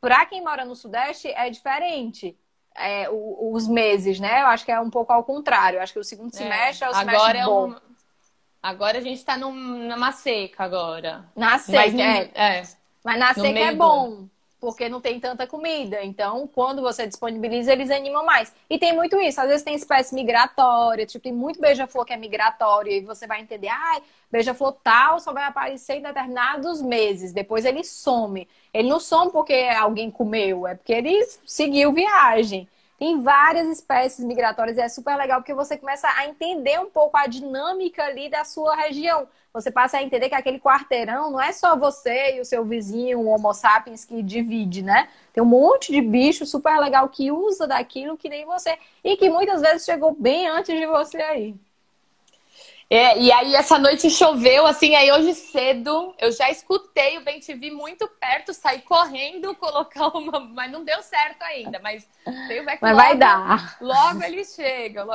S3: Para quem mora no Sudeste, é diferente. Os meses, né? Eu acho que é um pouco ao contrário. Eu acho que o segundo semestre é o semestre bom.
S1: Agora a gente tá numa seca agora.
S3: Na seca, Mas na seca é bom, porque não tem tanta comida. Então, quando você disponibiliza, eles animam mais. E tem muito isso. Às vezes tem espécie migratória, tipo, tem muito beija-flor que é migratório. E você vai entender, beija-flor tal só vai aparecer em determinados meses. Depois ele some. Ele não some porque alguém comeu, é porque ele seguiu viagem. Tem várias espécies migratórias e é super legal porque você começa a entender um pouco a dinâmica ali da sua região. Você passa a entender que aquele quarteirão não é só você e o seu vizinho, o Homo sapiens, que divide, né? Tem um monte de bicho super legal que usa daquilo que nem você. E que muitas vezes chegou bem antes de você aí.
S1: E aí essa noite choveu, assim, aí hoje cedo eu já escutei o bem-te-vi muito perto, saí correndo, colocar uma... Mas não deu certo ainda, mas tem o back.
S3: Mas vai dar.
S1: Logo eles chegam,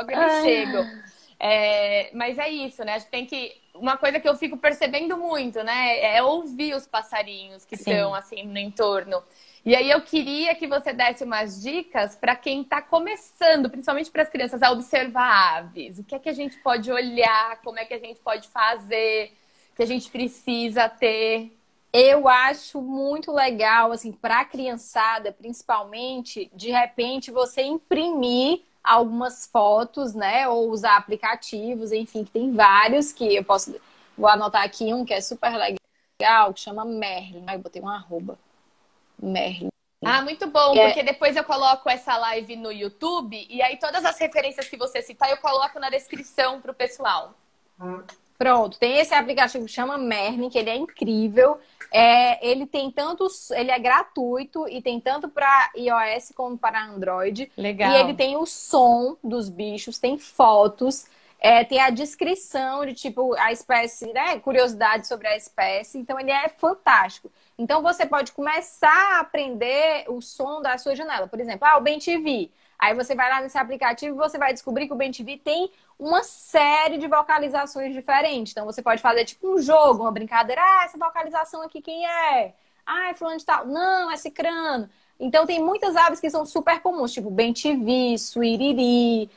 S1: mas é isso, né? Acho que tem que... Uma coisa que eu fico percebendo muito, né? É ouvir os passarinhos que estão, assim, no entorno. E aí eu queria que você desse umas dicas para quem está começando, principalmente para as crianças, a observar aves. O que é que a gente pode olhar, como é que a gente pode fazer, que a gente precisa ter.
S3: Eu acho muito legal, assim, para a criançada, principalmente, de repente você imprimir algumas fotos, né? Ou usar aplicativos, enfim, que tem vários que eu posso... Vou anotar aqui um que é super legal, que chama Merlin. Eu botei um arroba. Merlin.
S1: Muito bom, porque depois eu coloco essa live no YouTube e aí todas as referências que você citar eu coloco na descrição pro pessoal.
S3: Pronto, tem esse aplicativo que chama Merlin, que ele é incrível. Ele tem ele é gratuito e tem tanto para iOS como para Android.
S1: Legal.
S3: E ele tem o som dos bichos, tem fotos, tem a descrição de tipo a espécie, né? Curiosidade sobre a espécie. Então ele é fantástico. Então você pode começar a aprender o som da sua janela. Por exemplo, o bem-te-vi. Aí você vai lá nesse aplicativo e você vai descobrir que o bem-te-vi tem uma série de vocalizações diferentes. Então você pode fazer tipo um jogo, uma brincadeira. Essa vocalização aqui quem é? Ah, é fulano de tal. Não, é cicrano. Então, tem muitas aves que são super comuns, tipo bem-te-vi, suiriri,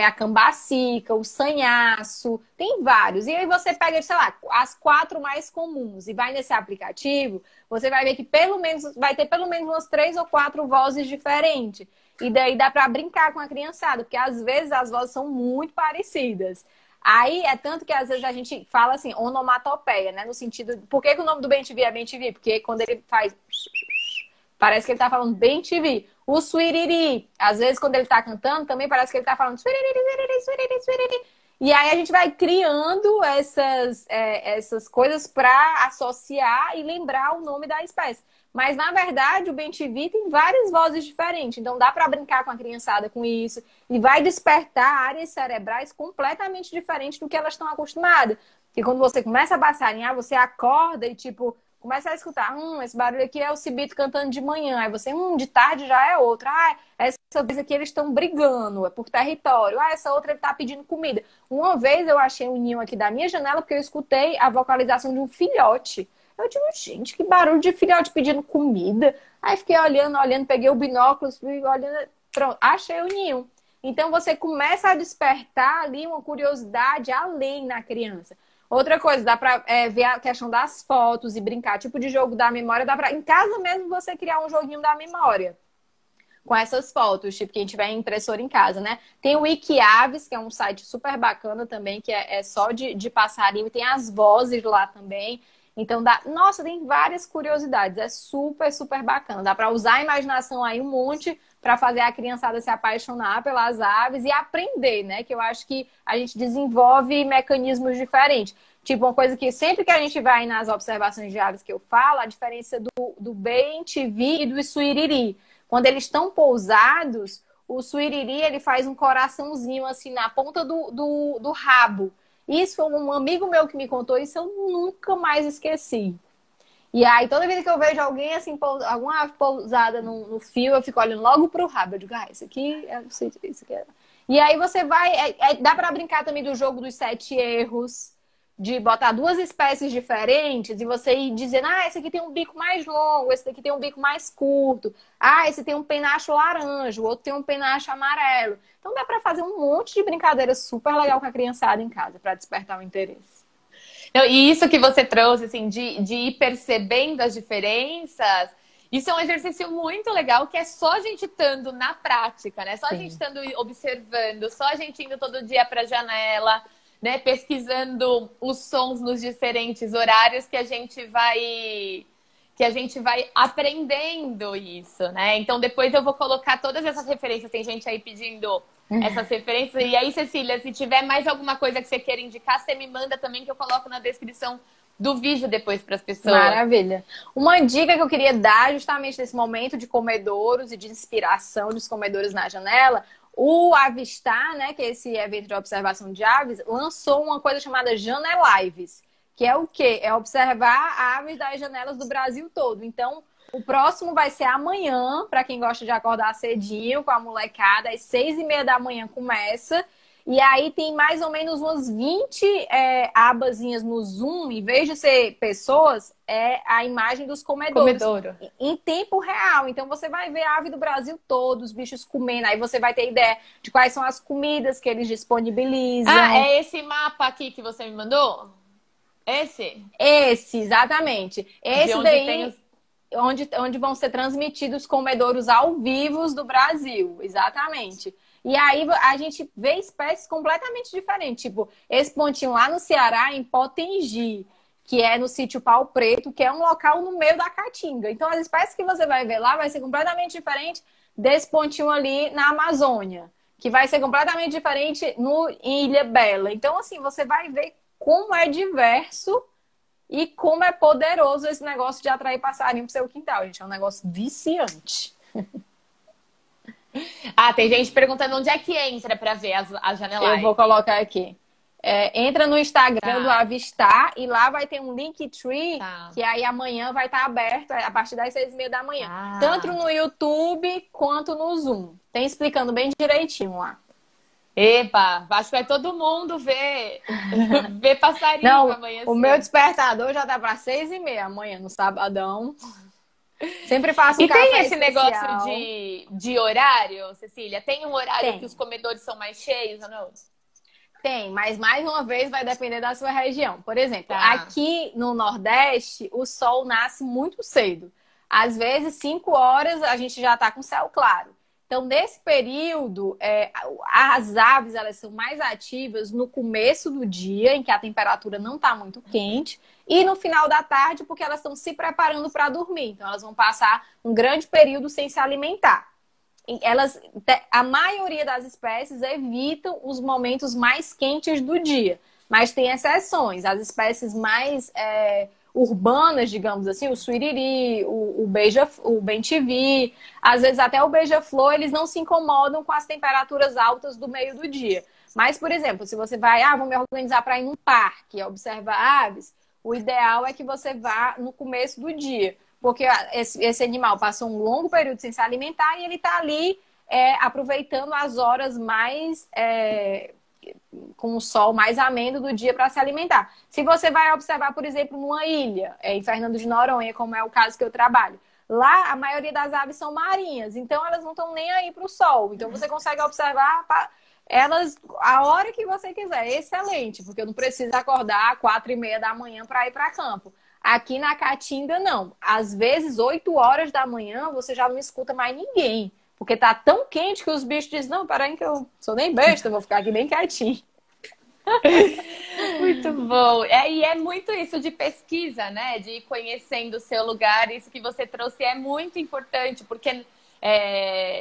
S3: a cambacica, o sanhaço, tem vários. E aí você pega, sei lá, as 4 mais comuns e vai nesse aplicativo, você vai ver que vai ter pelo menos umas 3 ou 4 vozes diferentes. E daí dá pra brincar com a criançada, porque às vezes as vozes são muito parecidas. Aí é tanto que às vezes a gente fala assim, onomatopeia, né? No sentido. Por que o nome do bem-te-vi é bem-te-vi? Porque quando ele faz. Parece que ele tá falando bem-te-vi. O suiriri, às vezes quando ele tá cantando, também parece que ele tá falando suiriri, suiriri, suiriri, suiriri. E aí a gente vai criando essas coisas para associar e lembrar o nome da espécie. Mas, na verdade, o bem-te-vi tem várias vozes diferentes. Então, dá para brincar com a criançada com isso. E vai despertar áreas cerebrais completamente diferentes do que elas estão acostumadas. Porque quando você começa a passarinhar, você acorda e, tipo, começa a escutar. Esse barulho aqui é o cibito cantando de manhã. Aí você, de tarde já é outra. Essa vez aqui eles estão brigando, é por território. Essa outra ele tá pedindo comida. Uma vez eu achei um ninho aqui da minha janela porque eu escutei a vocalização de um filhote. Eu digo, gente, que barulho de filhote pedindo comida. Aí fiquei olhando, peguei o binóculo, fui olhando, pronto, achei o ninho. Então você começa a despertar ali uma curiosidade além na criança. Outra coisa, dá pra ver a questão das fotos e brincar, tipo de jogo da memória, dá pra, em casa mesmo, você criar um joguinho da memória. Com essas fotos, tipo, quem tiver impressora em casa, né? Tem o Wikiaves, que é um site super bacana também, que é só de passarinho, e tem as vozes lá também. Então, nossa, tem várias curiosidades. É super, super bacana. Dá para usar a imaginação aí um monte para fazer a criançada se apaixonar pelas aves e aprender, né? Que eu acho que a gente desenvolve mecanismos diferentes. Tipo, uma coisa que sempre que a gente vai nas observações de aves que eu falo, a diferença do bem-te-vi e do suiriri. Quando eles estão pousados, o suiriri, ele faz um coraçãozinho assim na ponta do rabo. Isso foi um amigo meu que me contou, isso eu nunca mais esqueci. E aí, toda vez que eu vejo alguém assim, alguma ave pousada no fio, eu fico olhando logo pro rabo. Eu digo, isso aqui, eu não sei isso aqui é. E aí você vai. Dá pra brincar também do jogo dos 7 erros, de botar 2 espécies diferentes e você ir dizendo, esse aqui tem um bico mais longo, esse daqui tem um bico mais curto, esse tem um penacho laranja, o outro tem um penacho amarelo. Então dá pra fazer um monte de brincadeira super legal com a criançada em casa, pra despertar o interesse.
S1: E isso que você trouxe, assim, de ir percebendo as diferenças, isso é um exercício muito legal, que é só a gente estando na prática, né? Só a gente estando observando, só a gente indo todo dia pra janela, né, pesquisando os sons nos diferentes horários que a gente vai aprendendo isso, né? Então depois eu vou colocar todas essas referências. Tem gente aí pedindo essas referências. E aí, Cecília, se tiver mais alguma coisa que você queira indicar, você me manda também, que eu coloco na descrição do vídeo depois para as pessoas.
S3: Maravilha. Uma dica que eu queria dar justamente nesse momento de comedouros e de inspiração dos comedouros na janela. O Avistar, né, que é esse evento de observação de aves, lançou uma coisa chamada Janelives, que é o quê? É observar aves das janelas do Brasil todo. Então, o próximo vai ser amanhã, para quem gosta de acordar cedinho com a molecada, às 6h30 da manhã começa. E aí tem mais ou menos umas 20 abazinhas no Zoom, em vez de ser pessoas, é a imagem dos comedouros. Em tempo real. Então você vai ver a ave do Brasil todo, os bichos comendo. Aí você vai ter ideia de quais são as comidas que eles disponibilizam.
S1: É esse mapa aqui que você me mandou? Esse?
S3: Esse, exatamente. Esse daí, onde vão ser transmitidos comedouros ao vivo do Brasil. Exatamente. E aí a gente vê espécies completamente diferentes. Tipo, esse pontinho lá no Ceará, em Potengi, que é no sítio Pau Preto, que é um local no meio da Caatinga. Então, as espécies que você vai ver lá vai ser completamente diferente desse pontinho ali na Amazônia, que vai ser completamente diferente em Ilha Bela. Então, assim, você vai ver como é diverso e como é poderoso esse negócio de atrair passarinho pro seu quintal, gente. É um negócio viciante.
S1: Tem gente perguntando onde é que entra para ver as janelas.
S3: Eu vou colocar aqui. Entra no Instagram do Avistar e lá vai ter um Linktree, que aí amanhã vai estar aberto a partir das 6h30 da manhã. Tanto no YouTube quanto no Zoom. Tem explicando bem direitinho lá.
S1: Epa, acho que vai todo mundo ver passarinho amanhã.
S3: O meu despertador já tá para 6h30 amanhã, no sabadão. Sempre faço um
S1: E
S3: café
S1: tem esse
S3: especial.
S1: negócio de horário, Cecília? Tem um horário
S3: Tem.
S1: que os comedores são mais cheios ou não?
S3: Tem, mas mais uma vez vai depender da sua região. Por exemplo,
S1: Tá.
S3: aqui no Nordeste, o sol nasce muito cedo. Às vezes, 5 horas, a gente já está com céu claro. Então, nesse período, as aves elas são mais ativas no começo do dia, em que a temperatura não está muito quente, e no final da tarde, porque elas estão se preparando para dormir. Então, elas vão passar um grande período sem se alimentar. A maioria das espécies evitam os momentos mais quentes do dia, mas tem exceções. As espécies mais urbanas, digamos assim, o suiriri, o bem-te-vi, às vezes até o beija-flor, eles não se incomodam com as temperaturas altas do meio do dia. Mas, por exemplo, se você vai, vou me organizar para ir num parque, observar aves, o ideal é que você vá no começo do dia. Porque esse animal passou um longo período sem se alimentar e ele está ali aproveitando as horas mais com o sol mais ameno do dia para se alimentar. Se você vai observar, por exemplo, numa ilha, em Fernando de Noronha, como é o caso que eu trabalho, lá a maioria das aves são marinhas, então elas não estão nem aí para o sol. Então você consegue observar elas a hora que você quiser. Excelente, porque eu não preciso acordar às 4h30 da manhã para ir para campo. Aqui na Caatinga, não. Às vezes, 8 horas da manhã, você já não escuta mais ninguém. Porque tá tão quente que os bichos dizem, não, peraí que eu sou nem besta, eu vou ficar aqui bem quietinho.
S1: Muito bom. E é muito isso de pesquisa, né? De ir conhecendo o seu lugar. Isso que você trouxe é muito importante, porque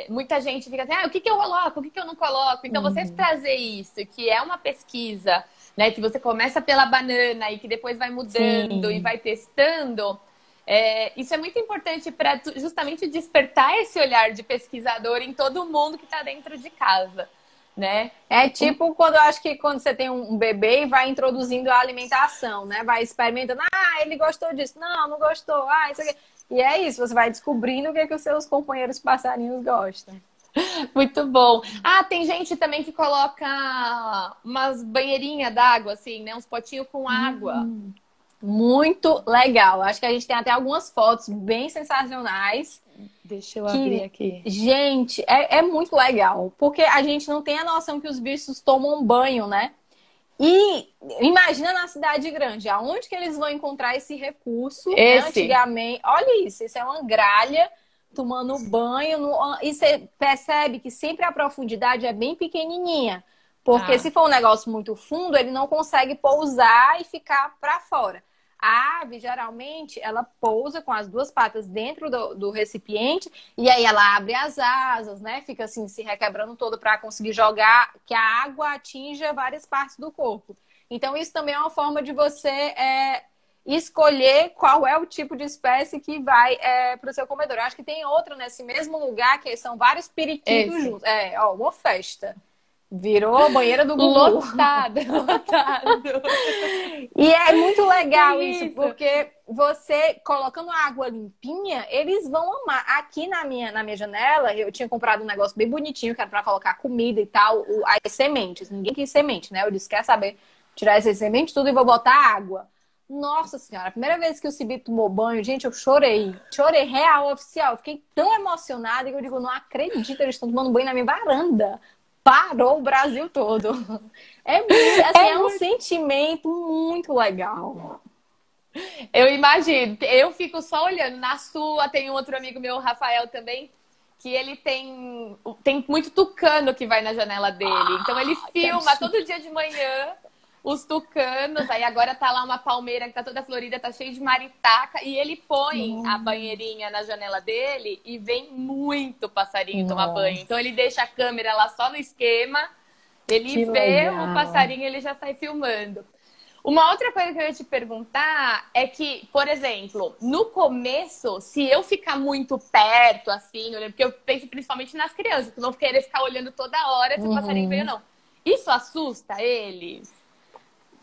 S1: muita gente fica assim, o que eu coloco, o que eu não coloco? Então, você trazer isso, que é uma pesquisa, né, que você começa pela banana e que depois vai mudando e vai testando, isso é muito importante para justamente despertar esse olhar de pesquisador em todo mundo que está dentro de casa, né?
S3: É tipo quando eu acho que quando você tem um bebê e vai introduzindo a alimentação, né? Vai experimentando, ele gostou disso, não gostou, isso aqui. E é isso, você vai descobrindo o que os seus companheiros passarinhos gostam.
S1: Muito bom. Tem gente também que coloca umas banheirinhas d'água, assim, né? Uns potinhos com água.
S3: Muito legal. Acho que a gente tem até algumas fotos bem sensacionais.
S1: Deixa eu abrir aqui.
S3: Gente, é muito legal. Porque a gente não tem a noção que os bichos tomam banho, né? E imagina na cidade grande, aonde que eles vão encontrar esse recurso? Né? Antigamente, olha isso é uma gralha tomando banho. E você percebe que sempre a profundidade é bem pequenininha. Porque se for um negócio muito fundo, ele não consegue pousar e ficar para fora. A ave, geralmente, ela pousa com as duas patas dentro do recipiente e aí ela abre as asas, né? Fica assim, se requebrando todo para conseguir jogar, que a água atinja várias partes do corpo. Então, isso também é uma forma de você escolher qual é o tipo de espécie que vai para o seu comedor. Eu acho que tem outra nesse mesmo lugar, que são vários periquitos juntos. Uma festa. Virou banheira do Gugu.
S1: Lotado.
S3: E é muito legal isso, porque você colocando a água limpinha, eles vão amar. Aqui na minha janela, eu tinha comprado um negócio bem bonitinho, que era pra colocar comida e tal, as sementes. Ninguém quis semente, né? Eu disse, quer saber? Tirar essas sementes tudo e vou botar água. Nossa Senhora, a primeira vez que o Cibi tomou banho, gente, eu chorei. Chorei real, oficial. Eu fiquei tão emocionada que eu digo, não acredito, eles estão tomando banho na minha varanda. Parou o Brasil todo. É um sentimento muito legal.
S1: Eu imagino. Eu fico só olhando. Na sua, tem um outro amigo meu, Rafael, também, que ele tem muito tucano que vai na janela dele. Então ele filma todo dia de manhã os tucanos. Aí agora tá lá uma palmeira que tá toda florida, tá cheia de maritaca. E ele põe a banheirinha na janela dele e vem muito passarinho tomar banho. Então ele deixa a câmera lá só no esquema. Ele vê o passarinho e ele já sai filmando. Uma outra coisa que eu ia te perguntar é que, por exemplo, no começo, se eu ficar muito perto, assim, porque eu penso principalmente nas crianças, que vão querer ficar olhando toda hora se o passarinho veio ou não. Isso assusta eles?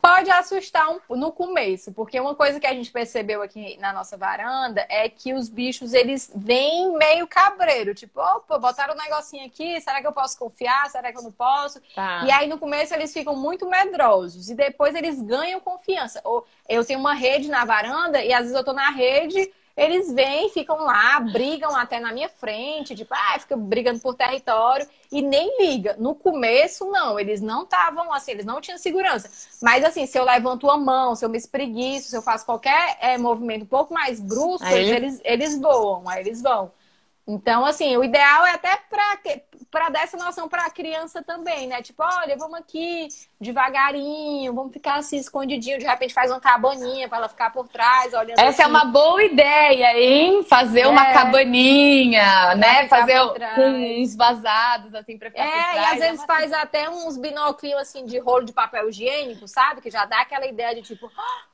S3: Pode assustar no começo, porque uma coisa que a gente percebeu aqui na nossa varanda é que os bichos, eles vêm meio cabreiro. Tipo, opa, botaram um negocinho aqui, será que eu posso confiar? Será que eu não posso? E aí, no começo, eles ficam muito medrosos. E depois, eles ganham confiança. Eu tenho uma rede na varanda e, às vezes, eu tô na rede, eles vêm, ficam lá, brigam até na minha frente, tipo, fica brigando por território e nem liga. No começo, não, eles não estavam assim, eles não tinham segurança. Mas assim, se eu levanto a mão, se eu me espreguiço, se eu faço qualquer movimento um pouco mais brusco, eles voam, aí eles vão. Então, assim, o ideal é até para dar essa noção para a criança também, né? Tipo, olha, vamos aqui devagarinho, vamos ficar assim escondidinho, de repente faz uma cabaninha para ela ficar por trás, olhando
S1: Essa
S3: assim.
S1: é uma boa ideia, hein? Fazer uma cabaninha, né? Fazer com uns vazados, assim, para ficar por trás.
S3: E às vezes faz até uns binóculos, assim, de rolo de papel higiênico, sabe? Que já dá aquela ideia de tipo,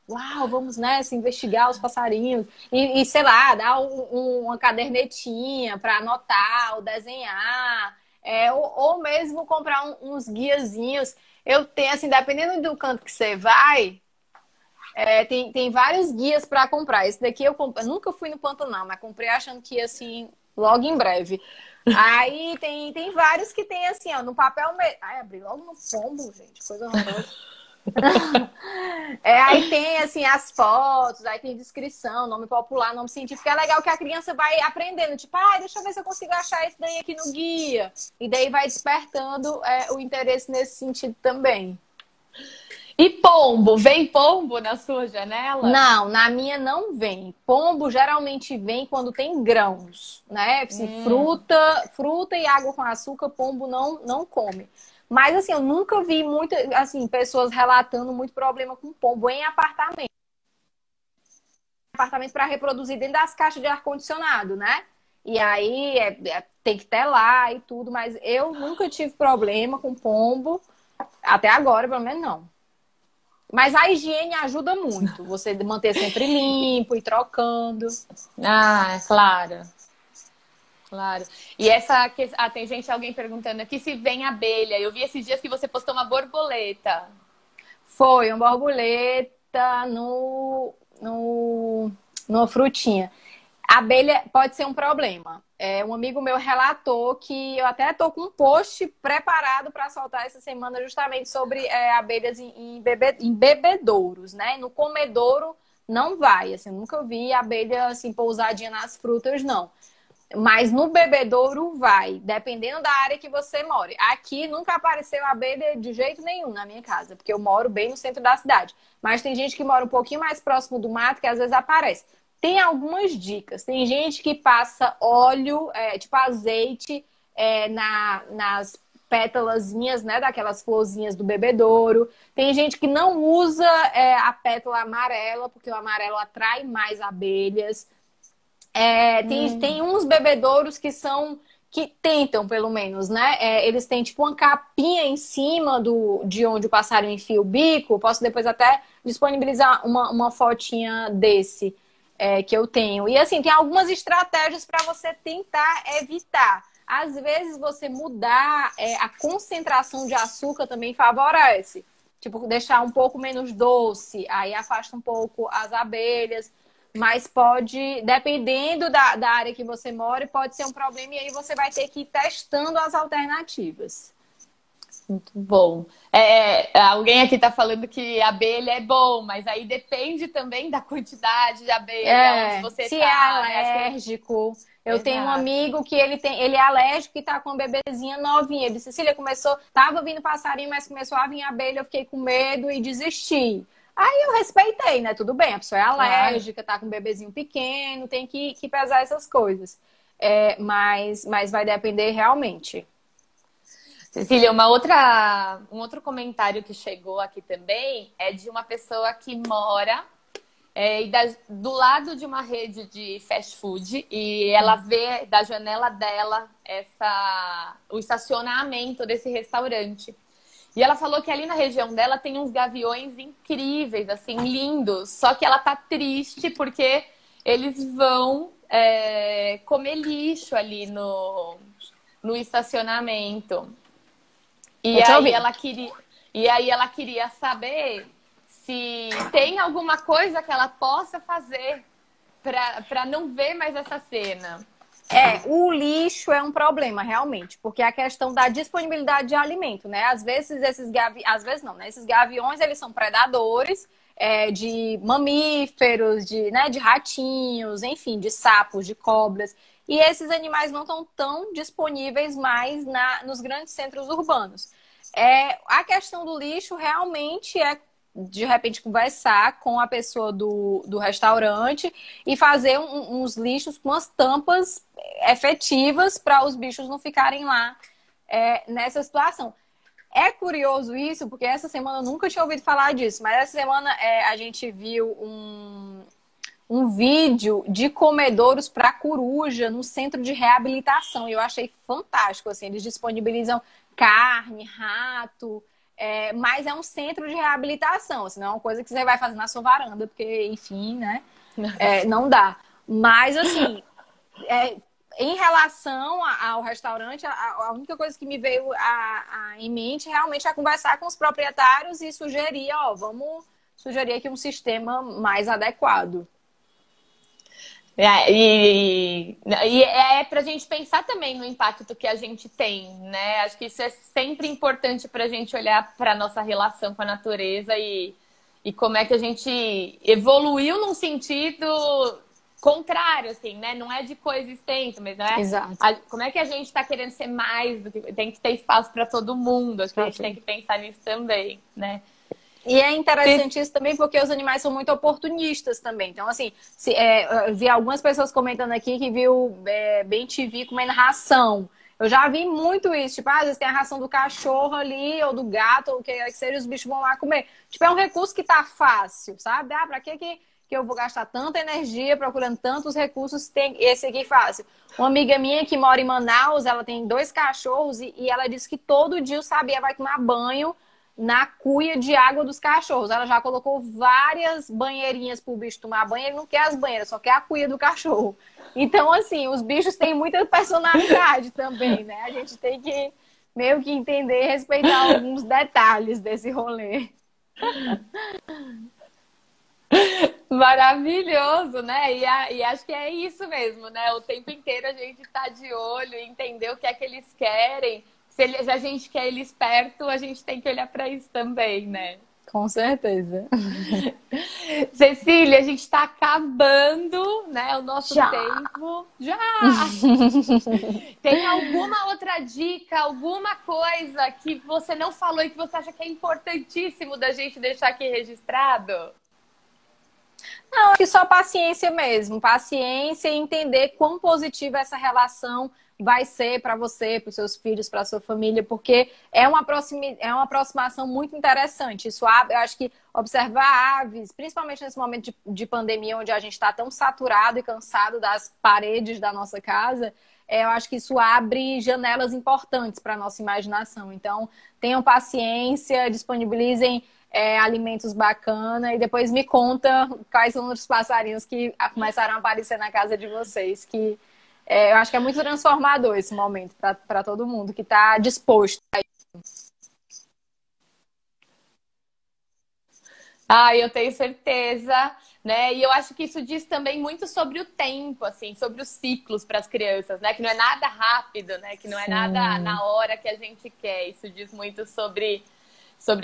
S3: uau, vamos, né, assim, investigar os passarinhos. E sei lá, dar uma cadernetinha para anotar ou desenhar. Ou mesmo comprar uns guiazinhos. Eu tenho, assim, dependendo do canto que você vai, tem vários guias para comprar. Esse daqui eu nunca fui no Pantanal, mas comprei achando que ia, assim, logo em breve. Aí tem vários que tem, assim, ó, no papel mesmo. Ai, abri logo no pombo, gente, coisa horrorosa. Aí tem assim as fotos, aí tem descrição, nome popular, nome científico. É legal que a criança vai aprendendo, tipo, deixa eu ver se eu consigo achar isso daí aqui no guia. E daí vai despertando o interesse nesse sentido também.
S1: E pombo? Vem pombo na sua janela?
S3: Não, na minha não vem. Pombo geralmente vem quando tem grãos, né? Assim, fruta e água com açúcar, pombo não come. Mas, assim, eu nunca vi pessoas relatando muito problema com pombo em apartamento. Apartamento para reproduzir dentro das caixas de ar-condicionado, né? E aí tem que telar e tudo, mas eu nunca tive problema com pombo. Até agora, pelo menos, não. Mas a higiene ajuda muito. Você manter sempre limpo e trocando.
S1: Claro. Claro. E tem alguém perguntando aqui se vem abelha. Eu vi esses dias que você postou uma borboleta.
S3: Foi, uma borboleta numa frutinha. A abelha pode ser um problema. Um amigo meu relatou que eu até tô com um post preparado para soltar essa semana justamente sobre abelhas em bebedouros, né? No comedouro não vai, assim, eu nunca vi abelha assim pousadinha nas frutas, não. Mas no bebedouro vai, dependendo da área que você mora. Aqui nunca apareceu abelha de jeito nenhum na minha casa, porque eu moro bem no centro da cidade. Mas tem gente que mora um pouquinho mais próximo do mato que às vezes aparece. Tem algumas dicas. Tem gente que passa óleo, tipo azeite, nas pétalazinhas, né, daquelas florzinhas do bebedouro. Tem gente que não usa a pétala amarela, porque o amarelo atrai mais abelhas. Tem uns bebedouros que tentam, pelo menos, né? Eles têm tipo uma capinha em cima de onde o passarinho enfia o bico. Posso depois até disponibilizar uma fotinha desse que eu tenho. E assim, tem algumas estratégias para você tentar evitar. Às vezes você mudar a concentração de açúcar também favorece. Tipo, deixar um pouco menos doce, aí afasta um pouco as abelhas. Mas pode, dependendo da área que você mora, pode ser um problema e aí você vai ter que ir testando as alternativas.
S1: Muito bom. Alguém aqui está falando que abelha é bom, mas aí depende também da quantidade de abelha onde você
S3: se
S1: tá.
S3: É alérgico. Eu tenho um amigo que ele é alérgico e tá com uma bebezinha novinha. Ele disse, Cecília, tava vindo passarinho, mas começou a vir abelha, eu fiquei com medo e desisti. Aí eu respeitei, né? Tudo bem, a pessoa é alérgica, tá com um bebezinho pequeno, tem que pesar essas coisas. Mas vai depender realmente.
S1: Cecília, um outro comentário que chegou aqui também é de uma pessoa que mora do lado de uma rede de fast food e ela vê da janela dela o estacionamento desse restaurante. E ela falou que ali na região dela tem uns gaviões incríveis, assim, lindos. Só que ela tá triste porque eles vão comer lixo ali no estacionamento. E aí ela queria saber se tem alguma coisa que ela possa fazer para não ver mais essa cena.
S3: O lixo é um problema, realmente, porque a questão da disponibilidade de alimento, né? Às vezes esses gaviões, eles são predadores, de mamíferos, né, de ratinhos, enfim, de sapos, de cobras. E esses animais não estão tão disponíveis mais nos grandes centros urbanos. A questão do lixo realmente é, de repente, conversar com a pessoa do restaurante e fazer uns lixos com as tampas efetivas para os bichos não ficarem lá nessa situação. É curioso isso, porque essa semana eu nunca tinha ouvido falar disso, mas essa semana a gente viu um vídeo de comedouros para coruja no centro de reabilitação. E eu achei fantástico, assim, eles disponibilizam carne, rato, mas é um centro de reabilitação, assim, não é uma coisa que você vai fazer na sua varanda, porque, enfim, né, não dá. Mas, assim, em relação ao restaurante, a única coisa que me veio em mente realmente é conversar com os proprietários e sugerir, vamos sugerir aqui um sistema mais adequado.
S1: E é pra gente pensar também no impacto que a gente tem, né? Acho que isso é sempre importante pra gente olhar pra nossa relação com a natureza e como é que a gente evoluiu num sentido contrário, assim, né? Não é de coexistência, mas não é.
S3: Exato.
S1: Como é que a gente tá querendo ser mais do que tem que ter espaço pra todo mundo? Acho que a gente tem que pensar nisso também, né?
S3: E é interessante isso também porque os animais são muito oportunistas também. Então, assim, eu vi algumas pessoas comentando aqui que viu Bem-TV comendo ração. Eu já vi muito isso. Tipo, às vezes tem a ração do cachorro ali, ou do gato, ou o que quer que seja, os bichos vão lá comer. Tipo, é um recurso que tá fácil, sabe? Pra que eu vou gastar tanta energia procurando tantos recursos, tem esse aqui fácil. Uma amiga minha que mora em Manaus, ela tem 2 cachorros e ela disse que todo dia o Sabia vai tomar banho na cuia de água dos cachorros. Ela já colocou várias banheirinhas pro bicho tomar banho. Ele não quer as banheiras, só quer a cuia do cachorro. Então, assim, os bichos têm muita personalidade também, né? A gente tem que meio que entender e respeitar alguns detalhes desse rolê.
S1: Maravilhoso, né? E acho que é isso mesmo, né? O tempo inteiro a gente tá de olho e entender o que é que eles querem. Se a gente quer eles perto, a gente tem que olhar para isso também, né?
S3: Com certeza.
S1: Cecília, a gente está acabando, né? O nosso tempo. Já! Tem alguma outra dica, alguma coisa que você não falou e que você acha que é importantíssimo da gente deixar aqui registrado?
S3: Não, acho que só paciência mesmo. Paciência e entender quão positiva essa relação vai ser para você, para os seus filhos, para a sua família, porque é uma aproximação muito interessante. Isso eu acho que observar aves, principalmente nesse momento de pandemia, onde a gente está tão saturado e cansado das paredes da nossa casa, eu acho que isso abre janelas importantes para a nossa imaginação. Então, tenham paciência, disponibilizem alimentos bacanas e depois me conta quais são os passarinhos que começaram a aparecer na casa de vocês, que eu acho que é muito transformador esse momento para todo mundo que está disposto a isso.
S1: Eu tenho certeza, né? E eu acho que isso diz também muito sobre o tempo, assim, sobre os ciclos para as crianças, né? Que não é nada rápido, né? Que não é nada na hora que a gente quer. Isso diz muito sobre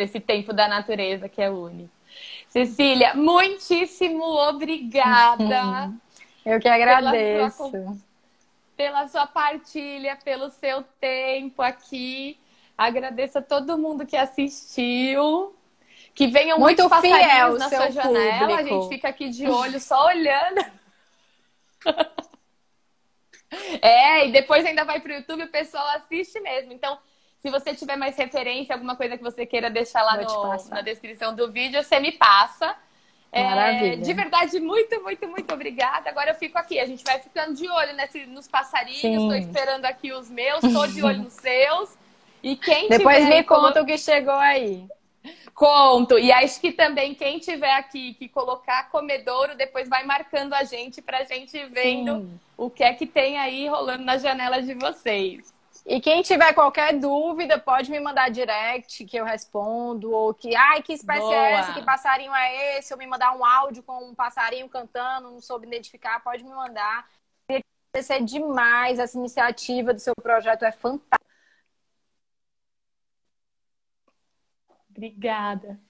S1: esse tempo da natureza que é único. Cecília, muitíssimo obrigada.
S3: Eu que agradeço.
S1: Pela sua partilha, pelo seu tempo aqui. Agradeço a todo mundo que assistiu. Que venham muitos passarinhos na sua janela. Público. A gente fica aqui de olho, só olhando. E depois ainda vai pro YouTube e o pessoal assiste mesmo. Então, se você tiver mais referência, alguma coisa que você queira deixar lá na descrição do vídeo, você me passa.
S3: Maravilha.
S1: De verdade, muito, muito, muito obrigada. Agora eu fico aqui. A gente vai ficando de olho nos passarinhos. Estou esperando aqui os meus. Estou de olho nos seus. E quem
S3: depois me conta o que chegou aí.
S1: Conto. E acho que também quem tiver aqui que colocar comedouro, depois vai marcando a gente pra gente vendo o que é que tem aí rolando na janela de vocês.
S3: E quem tiver qualquer dúvida, pode me mandar direct que eu respondo. Ou que espécie é essa? Que passarinho é esse? Ou me mandar um áudio com um passarinho cantando, não soube identificar, pode me mandar. Queria agradecer demais. Essa iniciativa do seu projeto é fantástica.
S1: Obrigada.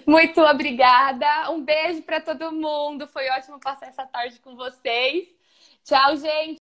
S1: Muito obrigada. Um beijo para todo mundo. Foi ótimo passar essa tarde com vocês. Tchau, gente.